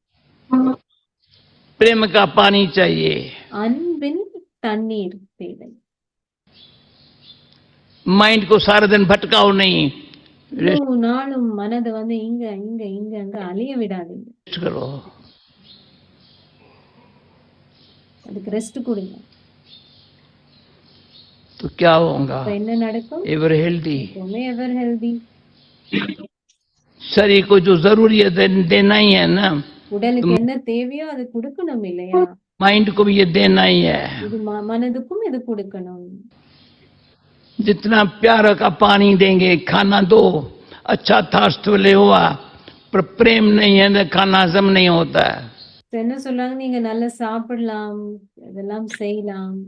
प्रेम का पानी चाहिए. அன்பின் தண்ணீர் தேவை. माइंड को सारा दिन भटकाओ नहीं, முழு நாளும் மனதை வந்து இங்க இங்க இங்க அங்க அலைய விடாதீங்க. रेस्ट करो. அதுக்கு ரெஸ்ட் கொடுங்க. तो क्या होगा? அப்ப என்ன நடக்கும்? Ever healthy. எப்பவுமே எவர் ஹெல்தி. शरीर को जो जरूरी है देना ही है ना. உடலுக்கு என்ன தேவையோ அது கொடுக்கணும் இல்லையா? माइंड को भी ये देना ही है. இது மனதுக்கும் இது கொடுக்கணும். जितना प्यार का पानी देंगे, खाना दो, अच्छा थर्स्ट ले हुआ, पर प्रेम नहीं है तो खाना हजम नहीं होता है. என்ன சொல்றாங்க, நீங்க நல்லா சாப்பிடலாம், இதெல்லாம் செய்யலாம்,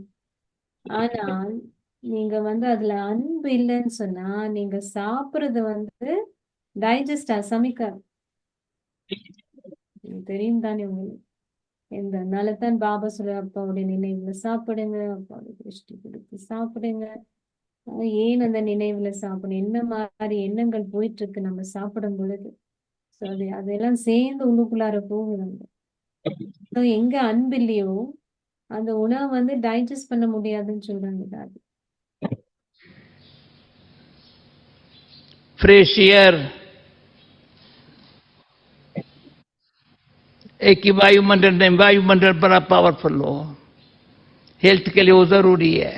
ஆனால் நீங்க வந்து அதுல அன்பு இல்லைன்னு சொன்னா நீங்க சாப்பிடுறது வந்து டைஜஸ்டா சமைக்க தெரியும் தானே உங்களுக்கு. அதனால தான் பாபா சொல்ற, அப்பாவுடைய நினைவுல சாப்பிடுங்க, அப்பாவுடைய திருஷ்டி கொடுத்து சாப்பிடுங்க. ஏன் அந்த நினைவுல சாப்பிடணும்? என்ன மாதிரி எண்ணங்கள் போயிட்டு இருக்கு நம்ம சாப்பிடும் பொழுது? அதெல்லாம் சேர்ந்து உள்ளுக்குள்ளார போகுதுங்க. எங்க அன்பு இல்லையோ அந்த உணவை வந்து டைஜஸ்ட் பண்ண முடியாதுன்னு சொல்றாங்க. फ्रेश एयर, एक ही वायुमंडल नहीं, वायुमंडल बड़ा पावरफुल हो, हेल्थ के लिए वो जरूरी है.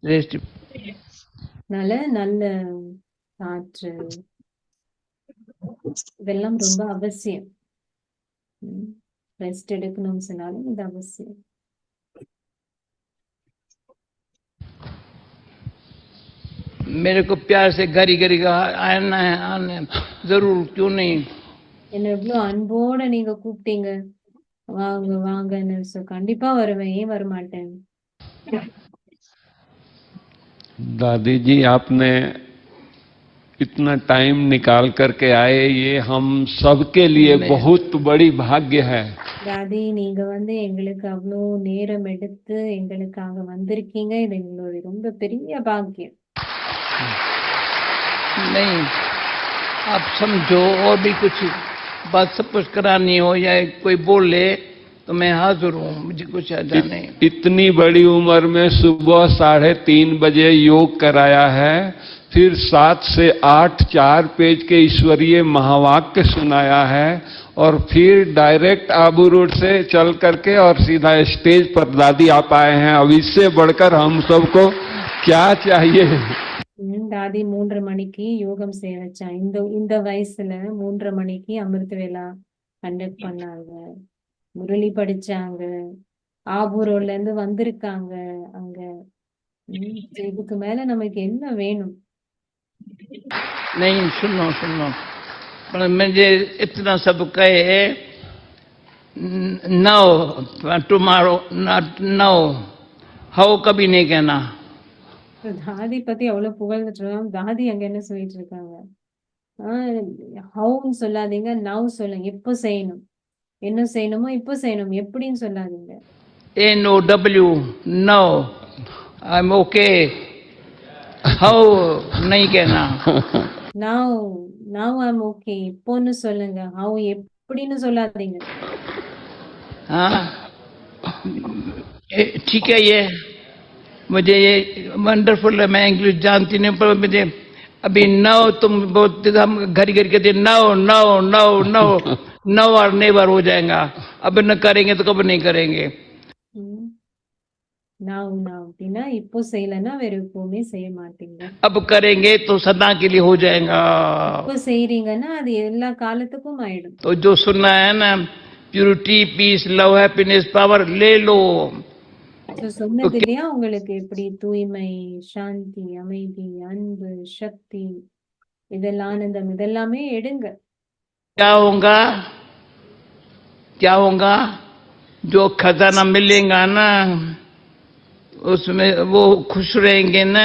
रेस्ट நல்ல நல்ல காற்று இதெல்லாம் ரொம்ப அவசியம். ரெஸ்ட் எடுக்கணும்னு சொன்னாலும் இது அவசியம். मेरे को प्यार से घरी घरी का आना है, आने जरूर, क्यों नहीं. என்ன எவ்வளவு அன்போட நீங்க கூப்பிட்டீங்க, வாங்க வாங்கன்னு. கண்டிப்பா வருவேன், ஏன் வரமாட்டேன்? दादी जी, आपने इतना टाइम निकाल करके आए, ये हम सबके लिए बहुत बड़ी भाग्य है. தாதி, நீங்க வந்து எங்களுக்கு அவ்வளோ நேரம் எடுத்து எங்களுக்காக வந்திருக்கீங்க. இது எங்களுடைய ரொம்ப பெரிய பாக்கியம். नहीं, आप समझो, और भी कुछ बात सब कुछ करानी हो या कोई बोले तो मैं हाजिर हूँ, मुझे कुछ आता नहीं. इतनी बड़ी उम्र में सुबह 3:30 बजे योग कराया है, फिर 7 से 8 4 पेज के ईश्वरीय महावाक्य सुनाया है, और फिर डायरेक्ट आबू रोड से चल करके और सीधा स्टेज पर दादी आप आए हैं. अब इससे बढ़कर हम सबको क्या चाहिए? தாதி 3:30 மணிக்கு யோகம் செய்ய வச்சா. இந்த வயசுல 3:30 மணிக்கு அமிர்த வேளா கண்டக்ட் பண்ணாங்க, முரளி படிச்சாங்க, ஆபூரோல இருந்து வந்திருக்காங்க அங்க. இதுக்கு மேல நமக்கு என்ன வேணும்? नहीं, सुनो सुनो, पर मुझे इतना सब कहे, नो टुमारो, नो हाउ कभी नहीं कहना. தாதி பத்தி அவ்வளவு புகழ்ந்துட்டு இருக்காங்க. தாதி அங்க என்ன சொல்லிட்டு இருக்காங்க? ஹவுன்னு சொல்லாதீங்க, நவ் சொல்லுங்க. எப்போ செய்யணும், என்ன செய்யணுமோ இப்போ செய்யணும், எப்படின்னு சொல்லாதீங்க. NOW, no, I'm okay. How नहीं कहना. now I'm okay, இப்போன்னு சொல்லுங்க. how எப்போ அப்படின்னு சொல்லாதீங்க. हाँ ठीक है ये मुझे ये वंडरफुल है, मैं इंग्लिश जानती नहीं पर मुझे अभी नो तुम बहुत हम घड़ी घड़ी कहते no no no no no और नेवर हो जाएगा, अब न करेंगे तो कब नहीं करेंगे. நான் அப்படின்னா இப்போ செய்யலைன்னா வேற எப்பவுமே செய்ய மாட்டீங்க. अब करेंगे तो सदा के लिए हो जाएगा. இப்போ செய்றீங்கன்னா அது எல்லா காலத்துக்கும் ஆயிடும். तो जो सुनना है ना, purity piece love happiness power ले लो. சொன்னது இல்லையா உங்களுக்கு எப்படி தூய்மை, சாந்தி, அமைதி, அன்பு, சக்தி, இதெல்லாம் ஆனந்தம், இதெல்லாமே எடுங்க. क्या होगा, क्या होगा, जो खजाना मिलेगा ना उसमें वो खुश रहेंगे ना.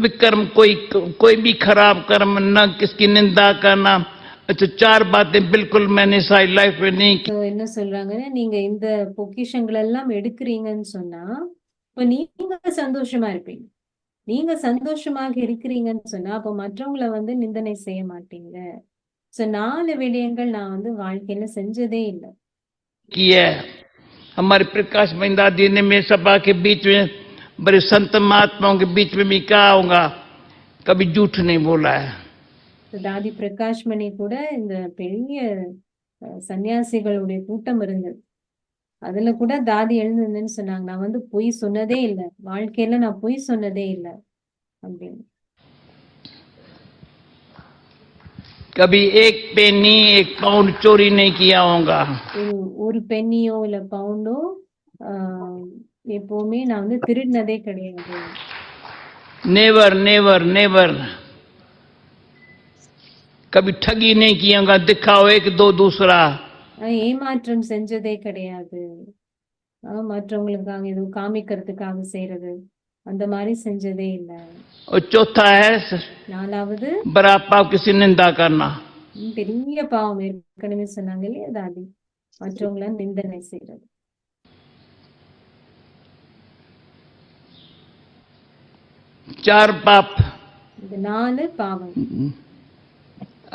विक्रम कोई भी खराब कर्म न किसकी निंदा करना. अच्छा 4 बातें बिल्कुल मैंने सारी लाइफ में नहीं की. என்ன சொல்றாங்கன்னா நீங்க இந்த பொக்கிஷங்கள் எல்லாம் எடுக்கிறீங்கன்னு சொன்னா இப்ப நீங்க சந்தோஷமா இருப்பீங்க. நீங்க சந்தோஷமாக இருக்கிறீங்கன்னு சொன்னா அப்ப மற்றவங்களை வந்து நிந்தனை செய்ய மாட்டீங்க. சோ 4 விடயங்கள் நான் வந்து வாழ்க்கையில செஞ்சதே இல்லை. किया हमारे प्रकाश महिंदादी ने मेरे सभा के बीच में बड़े संत महात्माओं के बीच में भी कहा होगा, कभी झूठ नहीं बोला है. தாதி பிரகாஷ் மணி கூட இந்த பெரிய சன்னியாசிகளுடைய கூட்டம் இருந்தது. அதுல கூட தாதி எழுந்ததுன்னு சொன்னாங்க, நான் வந்து பொய் சொன்னதே இல்லை, வாழ்க்கையில நான் பொய் சொன்னதே இல்லை அப்படின்னு. कभी एक पेनी एक पाउंड चोरी नहीं किया होगा. ஒரு பெண்ணியோ இல்ல பவுண்டோ எப்பவுமே நான் வந்து திருடினதே கிடையாது. Never never never. कभी ठगी नहीं किया होगा, दिखाओ एक दो दूसरा. ஏமாற்றம் செஞ்சதே கிடையாது. மற்றவங்களுக்காக ஏதோ காமிக்கிறதுக்காக செய்யறது அந்த மாதிரி செஞ்சதே இல்லை. और चौथा है 4வது बड़ा पाप किसी निंदा करना. பெரிய பாவம் ஏற்கனவே சொன்னாங்க இல்லையா தாதி, மற்றவங்கள நிந்தனை செய்யறது. 4 पाप. இந்த 4 பாவம்.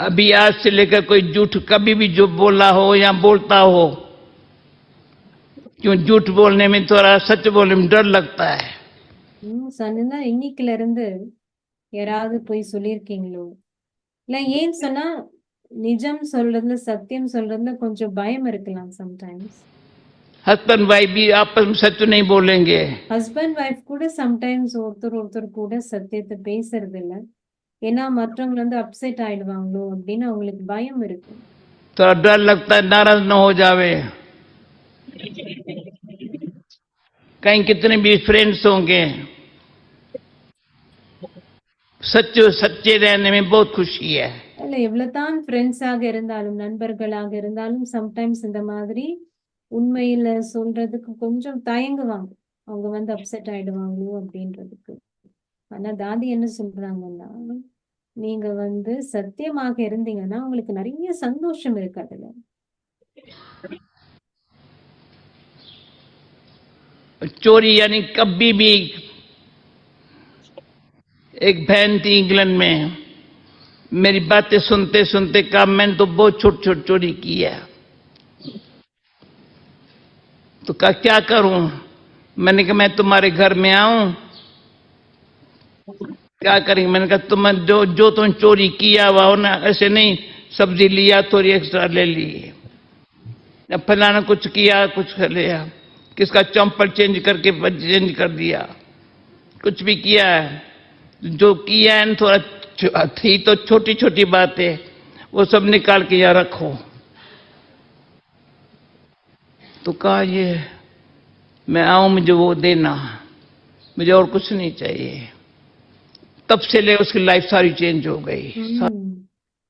अभी आज से लेकर कोई झूठ कभी भी जो बोला हो या बोलता हो, क्यों झूठ बोलने में थोड़ा सच बोलने में डर लगता है. சொன்னா இன்னைக்குல இருந்து யாராவது போய் சொல்லியிருக்கீங்களோ இல்ல ஏன் சொன்னா நிஜம் சொல்றதுல சத்தியம் சொல்றதுல கொஞ்சம் பயம் இருக்கலாம் சம்டைம்ஸ். हस्बैंड वाइफ भी आपस में सच नहीं बोलेंगे. ஹஸ்பண்ட் ஒய்ஃப் கூட சம்டைம்ஸ் ஒருத்தர் கூட சத்தியத்தை பேசுறது இல்ல. ஏன்னா மற்றவங்க வந்து அப்செட் ஆயிடுவாங்களோ அப்படின்னு அவங்களுக்கு பயம் இருக்கு. थोड़ा डर लगता है नाराज न हो जावे. कहीं कितने भी फ्रेंड्स होंगे, सच्चे रहने में बहुत खुशी है. இல்ல எவ்வளவுதான் ஃப்ரெண்ட்ஸாக இருந்தாலும் நண்பர்களாக இருந்தாலும் சம்டைம்ஸ் இந்த மாதிரி உண்மையில சொல்றதுக்கு கொஞ்சம் தயங்குவாங்க. அவங்க வந்து அப்செட் ஆயிடுவாங்களோ அப்படின்றதுக்கு. ஆனா தாதி என்ன சொல்றாங்கன்னா நீங்க வந்து சத்தியமாக இருந்தீங்கன்னா உங்களுக்கு நிறைய சந்தோஷம் இருக்கு அதுல. चोरी यानी कभी भी. एक बहन थी इंग्लैंड में, मेरी बातें सुनते सुनते कहा मैंने तो बहुत छोट चोरी की है. तो कहा क्या करूं. मैंने कहा मैं तुम्हारे घर में आऊं, क्या करेंगे. मैंने कहा तुम जो तुम चोरी किया हुआ हो ना, ऐसे नहीं सब्जी लिया थोड़ी एक्स्ट्रा ले ली, फलाना कुछ किया कुछ कर लिया, किसका चंपल चेंज करके चेंज कर दिया, कुछ भी किया है. जो किया है थोड़ा थी तो छोटी छोटी बातें वो सब निकाल के यहाँ रखो. तो कहा ये मैं आऊं मुझे वो देना, मुझे और कुछ नहीं चाहिए. तब से ले उसकी लाइफ सारी चेंज हो गई.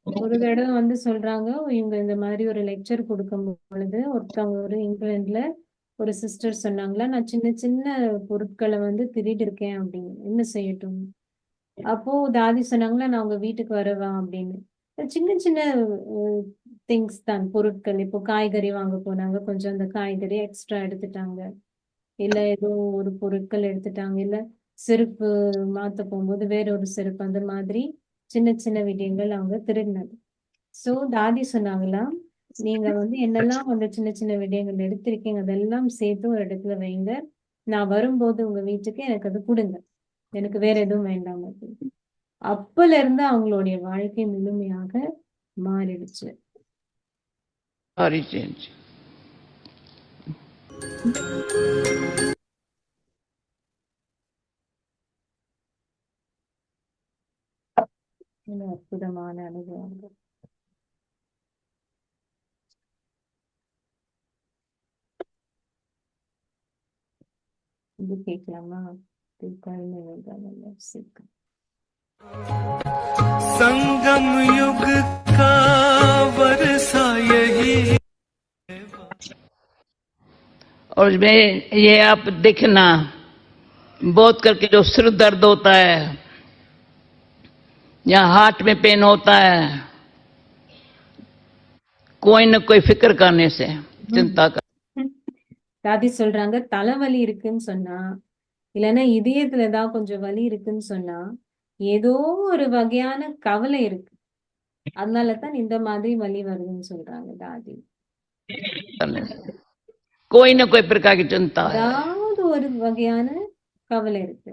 ஒரு தடவை வந்து சொல்றாங்க இவங்க இந்த மாதிரி ஒரு லெக்சர் கொடுக்கும் பொழுது ஒருத்தவங்க ஒரு இங்கிலாந்துல ஒரு சிஸ்டர் சொன்னாங்களா, நான் சின்ன சின்ன பொருட்களை வந்து திருடி இருக்கேன் அப்படின்னு, என்ன செய்யட்டும். அப்போ தாதி சொன்னாங்களா நான் உங்க வீட்டுக்கு வரவா அப்படின்னு. சின்ன சின்ன திங்ஸ் தான், பொருட்கள். இப்போ காய்கறி வாங்க போனாங்க, கொஞ்சம் அந்த காய்கறி எக்ஸ்ட்ரா எடுத்துட்டாங்க, இல்ல ஏதோ ஒரு பொருட்கள் எடுத்துட்டாங்க, இல்ல செருப்பு மாத்த போகும்போது வேற ஒரு செருப்பு, அந்த மாதிரி சின்ன சின்ன விடயங்கள் அவங்க திருடினது. சோ தாதி சொன்னாங்களா, நீங்க வந்து என்னெல்லாம் வந்து சின்ன சின்ன விடயங்கள் எடுத்திருக்கீங்க அதெல்லாம் சேர்த்து ஒரு இடத்துல வைங்க. நான் வரும்போது உங்க வீட்டுக்கு எனக்கு அது கொடுங்க. எனக்கு வேற எதுவும் வேண்டாம் அப்படின்னு. அப்பல இருந்து அவங்களுடைய வாழ்க்கை முழுமையாக மாறிடுச்சு. Sorry, change. ஒரு அற்புதமான அனுபவங்கள். இது கேட்கலாமா? संगम युग का वर्षा यही और इसमें ये आप देखना, बहुत करके जो सिर दर्द होता है या हार्ट में पेन होता है, कोई न कोई फिक्र करने से, चिंता कर தாதி சொல்றாங்க, தலைவலி இருக்குன்னு சொன்னா, இல்லைன்னா இதயத்துல ஏதாவது கொஞ்சம் வலி இருக்குன்னு சொன்னா, ஏதோ ஒரு வகையான கவலை இருக்கு. அதனாலதான் இந்த மாதிரி வலி வருதுன்னு சொல்றாங்க தாதி. कोई न कोई प्रकार की चिंता है, ஏதாவது ஒரு வகையான கவலை இருக்கு.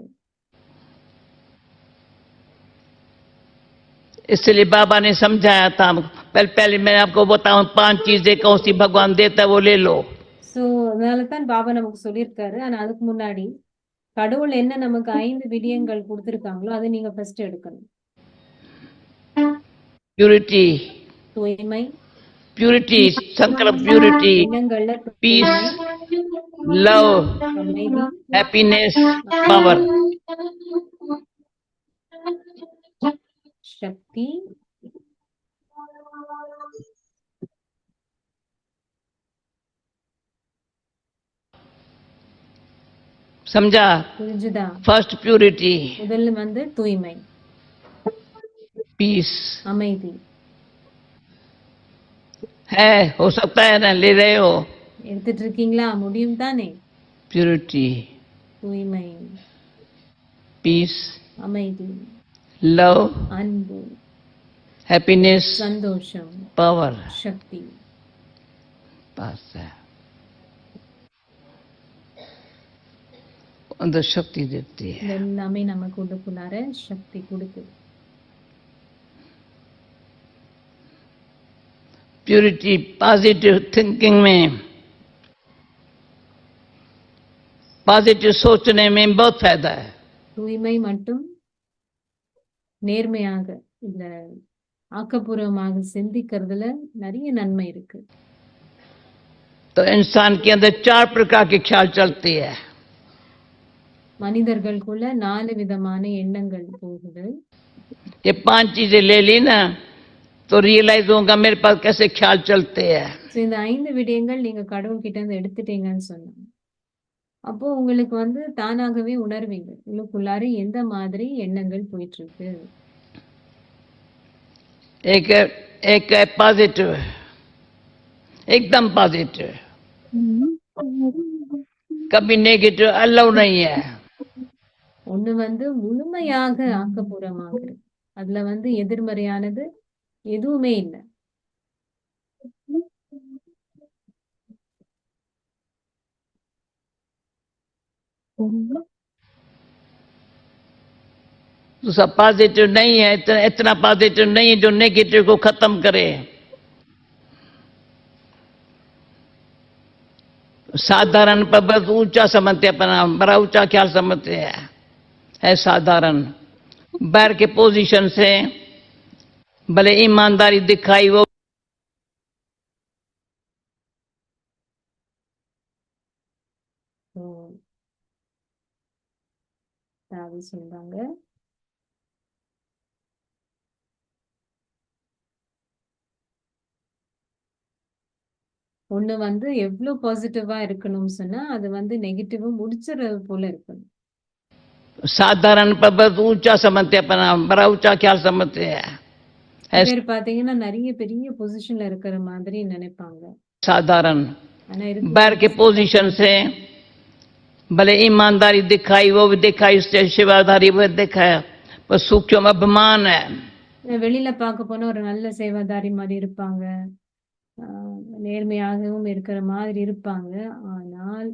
इसलिए बाबा ने समझाया था। पहले मैं आपको बताऊं 5 चीजें कौन सी भगवान देता है वो ले लो। சோ அதனாலதான் பாபா நமக்கு சொல்லியிருக்காரு. ஆனா அதுக்கு முன்னாடி கடவுள் என்ன நமக்கு 5 விடயங்கள் கொடுத்திருக்காங்களோ அதை நீங்க ஃபர்ஸ்ட் எடுக்கணும். प्यूरिटी, தூய்மை, प्यूरिटी, संकल्प प्यूरिटी, எண்ணங்கள்ல पीस, लव, அமைதி, हैप्पीनेस, पावर। சக்தி, समझा? புரிஞ்சுதா? फर्स्ट प्यूरिटी, முதல்ல வந்து தூய்மை, पीस அமைதி. है, हो सकता है ना, ले रहे हो। எடுத்துட்டு இருக்கீங்களா? முடியும் தானே? प्यूरिटी, தூய்மை, पीस, அமைதி, लव, அன்பு, हैप्पीनेस, சந்தோஷம், पावर। சக்தி. बस है, अंदर शक्ति देती है। இது எல்லாமே நமக்கு உள்ளுக்குள்ளார சக்தி கொடுக்குது. प्यूरिटी, पॉजिटिव थिंकिंग में, पॉजिटिव सोचने में बहुत फायदा है। தூய்மை மட்டும் நேர்மையாக இல்ல ஆக்கப்பூர்வமாக சிந்திக்கிறதுல நிறைய நன்மை இருக்கு. तो इंसान के अंदर 4 प्रकार के ख्याल चलती है। மனிதர்களுக்குள்ள 4 விதமான எண்ணங்கள் போகுது. ये 5 चीजें ले ली ना तो रियलाइज होगा मेरे पास कैसे ख्याल चलते हैं। So, இந்த 5 விடயங்கள் நீங்க கடவுள் கிட்ட இருந்து எடுத்துட்டீங்கன்னு சொன்னாங்க. அப்போ உங்களுக்கு வந்து தானாகவே உணர்வீங்க உள்ளுக்குள்ளார எந்த மாதிரி எண்ணங்கள் போயிட்டு இருக்கு. एक है पॉजिटिव, एकदम पॉजिटिव, कभी नेगेटिव अलाउ नहीं है। ஒண்ணு வந்து முழுமையாக ஆக்கப்பூர்வமாக இருக்கு. அதுல வந்து எதிர்மறையானது எதுவுமே இல்லை. दूसरा पॉजिटिव नहीं है, इतना पॉजिटिव नहीं है जो नेगेटिव को खत्म करे। साधारण पर बहुत ऊंचा समझते हैं, अपना बड़ा ऊंचा ख्याल समझते हैं, है साधारण। बैर के पोजीशन से भले ईमानदारी दिखाई वो தாவி சொல்றாங்க, ஒண்ணு வந்து எவ்வளவு பாசிட்டிவா இருக்கணும்னு சொன்னா அது வந்து நெகட்டிவா முடிச்சுறது போல இருக்கணும். साधारण पर बहुत ऊंचा समझते हैं, अपना बड़ा ऊंचा ख्याल समझते हैं, है பேர் பாத்தீங்கன்னா நிறைய பெரிய பொசிஷன்ல இருக்கிற மாதிரி நினைப்பாங்க. साधारण। ஆனா இருக்கு बैर के पोजीशन से भले ईमानदारी दिखाई वो भी दिखाई, उससे सेवाधारी वो दिखाया, पर सूक्ष्म अभिमान है। வெளியில பார்க்க போனா ஒரு நல்ல சேவாதாரி மாதிரி இருப்பாங்க, நேர்மையாகவும் இருக்கிற மாதிரி இருப்பாங்க. ஆனால்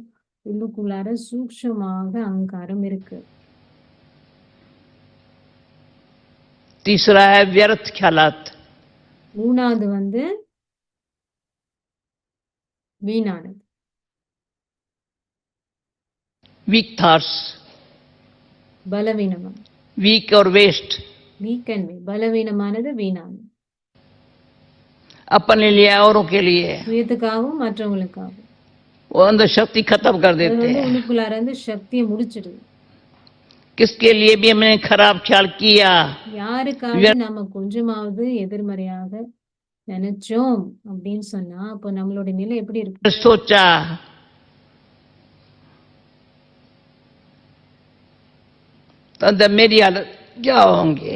உள்ளுக்குள்ளார சூக்ஷ்மமாக அகங்காரம் இருக்கு. तीसरा है व्यर्थ ख्यालात, மூணாவது வந்து வீணானது, वीक थॉट्स, பலவீனமான, वीक और वेस्ट, வீக் அண்ட் பலவீனமானது, வீணானது, अपने लिए औरों के लिए சுயத்துக்காகவும் மற்றவங்களுக்காகவும். वो अंदर शक्ति खत्म कर அது देते வந்து हैं। உள்ளுக்குள்ளார இருந்து சக்தியை முடிச்சிடுது. किसके लिए भी हमने खराब ख्याल किया, யாருக்காவது நம்ம கொஞ்சமாவது எதிர்மறையாக நினைச்சோம் அப்படின்னு சொன்னா அப்போ நம்மளுடைய நிலை எப்படி இருக்கு? सोचा, तो अंदर मेरी हालत क्या होंगे।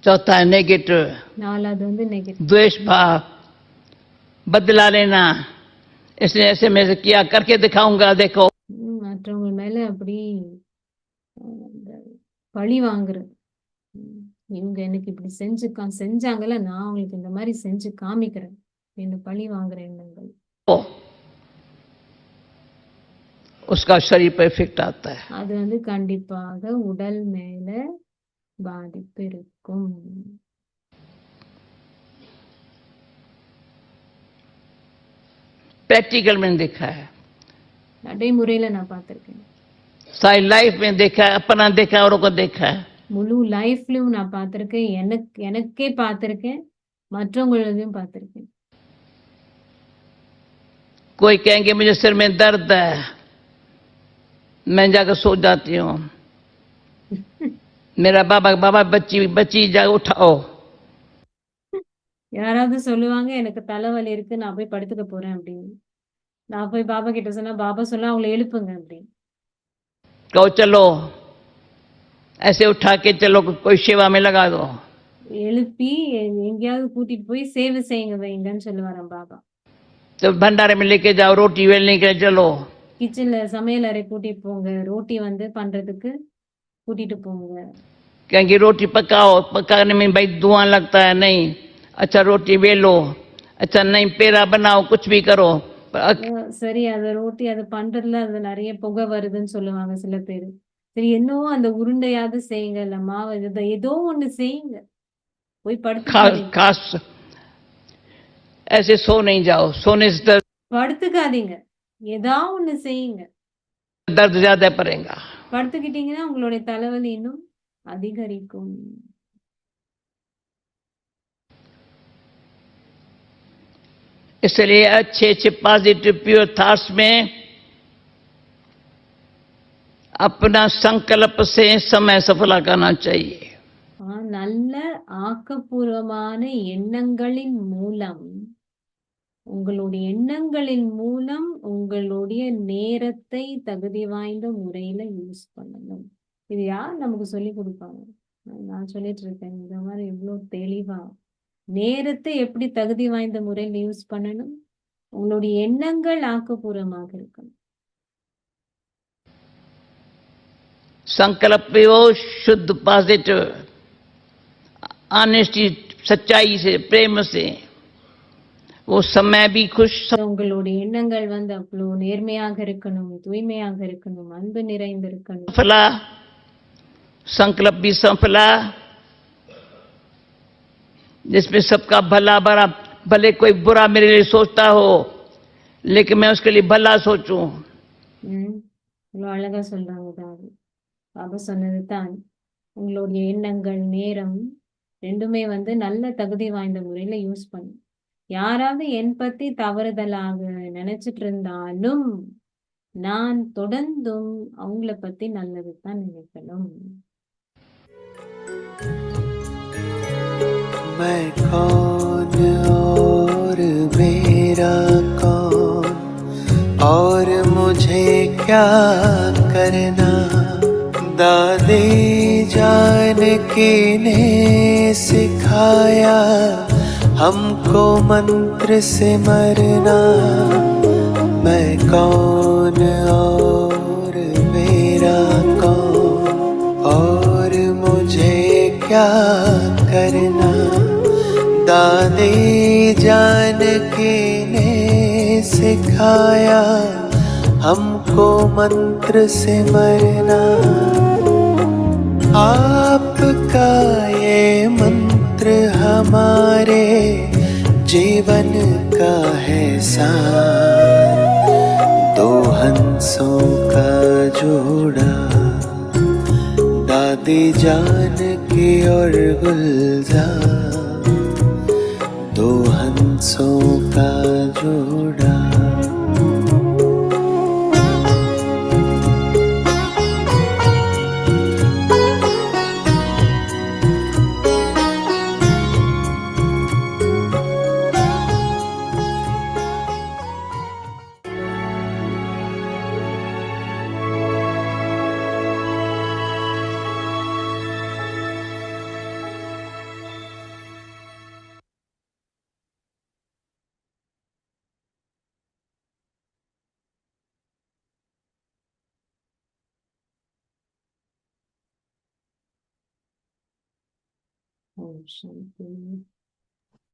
चौथा है नेगेटिव, நாலாவது வந்து நெகட்டிவ், द्वेष भाव, बदला लेना, इसने ऐसे में से किया, करके दिखाऊंगा, देखो। மற்றவங்க மேல அப்படி இந்த பழி வாங்குறது. இவங்க எனக்கு இப்படி செஞ்சாங்கல்ல, நான் அவங்களுக்கு இந்த மாதிரி செஞ்சு காமிக்கிறேன் என்று பழி வாங்குற எண்ணங்கள். उसका शरीर पर इफेक्ट आता है। அது வந்து கண்டிப்பாக உடல் மேல பாதிப்பு இருக்கும். प्रैक्टिकल मैंने देखा है, நடைமுறையில நான் பார்த்திருக்கேன், सारी लाइफ में देखा है, अपना देखा है, औरों को देखा है। முழு லைஃப்லயும் நான் பார்த்திருக்கேன், எனக்கே பார்த்திருக்கேன், மற்றவங்களையும் பார்த்திருக்கேன். कोई कहेंगे मुझे सिर में दर्द है, मैं जाकर सो जाती हूँ, मेरा बाबा बच्ची जाकर उठाओ। யாராவது சொல்லுவாங்க எனக்கு தலைவலி இருக்கு, நான் போய் படுத்துக்க போறேன் அப்படின்னு. நான் போய் பாபா கிட்ட சொன்னா பாபா சொல்ல அவங்களை எழுப்புங்க அப்படின்னு. कहो चलो, ऐसे उठा के चलो, कोई सेवा में लगा दो। எழுப்பி எங்கேயாவது கூட்டிட்டு போய் சேவை செய்யுங்க வைங்கன்னு சொல்லுவாராம் பாபா. तो भंडारे में लेके जाओ, रोटी बेलने के लिए चलो। கிச்சன்ல சமையல் அறை கூட்டிட்டு போங்க, रोटी வந்து பண்றதுக்கு கூட்டிட்டு போங்க. कहेंगे रोटी पकाओ, पकाने में भाई धुआं लगता है, नहीं, अच्छा रोटी बेलो, अच्छा नहीं पेड़ा बनाओ, कुछ भी करो। சரி, அந்த रोटी அது பண்றதுல அது நிறைய புகை வருதுன்னு சொல்லுவாங்க சில பேர். சரி, என்னவோ அந்த உருண்டையாவது செய்யுங்க, இல்ல மாவு ஏதோ ஒண்ணு செய்யுங்க, போய் खास ऐसे सो नहीं जाओ, सोने से படுத்துக்காதீங்க, ஏதாவது ஒண்ணு செய்யுங்க. दर्द ज्यादा पड़ेगा। படுத்துக்கிட்டீங்கன்னா உங்களுடைய தலைவலி இன்னும் அதிகரிக்கும். इसलिए अच्छे पॉजिटिव प्योर थॉट्स में अपना संकल्प से समय सफला करना चाहिए। நல்ல ஆக்கப்பூர்வமான எண்ணங்களின் மூலம், உங்களுடைய எண்ணங்களின் மூலம் உங்களுடைய நேரத்தை தகுதி வாய்ந்த முறையில யூஸ் பண்ணணும். இது யார் நமக்கு சொல்லி கொடுப்பாங்க? நான் சொல்லிட்டு இருக்கேன். இந்த மாதிரி எவ்வளவு தெளிவா நேரத்தை எப்படி தகுதி வாய்ந்த முறையில் யூஸ் பண்ணணும்? உங்களுடைய எண்ணங்கள் ஆக்கப்பூர்வமாக இருக்கணும். संकल्प वो शुद्ध पॉजिटिव, ऑनेस्टी, सच्चाई से, प्रेम से, वो समय भी खुश। உங்களுடைய எண்ணங்கள் வந்து அவ்வளவு நேர்மையாக இருக்கணும், தூய்மையாக இருக்கணும், அன்பு நிறைந்து இருக்கணும். सफला संकल्प भी सफला, जिसमें सबका भला भला, भले कोई बुरा मेरे लिए सोचता हो लेकिन मैं उसके लिए भला सोचूं। இவ்வளவு அழகா சொல்றாங்க தாவி. பாபா சொன்னது தான், உங்களுடைய எண்ணங்கள் நேரம் ரெண்டுமே வந்து நல்ல தகுதி வாய்ந்த முறையில யூஸ் பண்ணும். யாராவது என் பத்தி தவறுதலாக நினைச்சிட்டு இருந்தாலும் நான் தொடர்ந்தும் அவங்கள பத்தி நல்லது தான் நினைக்கணும். मैं कौन और मेरा कौन, और मुझे क्या करना, दादी जान के ने सिखाया हमको मंत्र से मरना। मैं कौन और मेरा कौन। क्या करना। दादी जानकी ने सिखाया हमको मंत्र से मरना। आपका ये मंत्र हमारे जीवन का है सार। दो हंसों का जोड़ा, दादी जानकी और गुलजार। दो हंसों का जोड़ा। ओम शांति।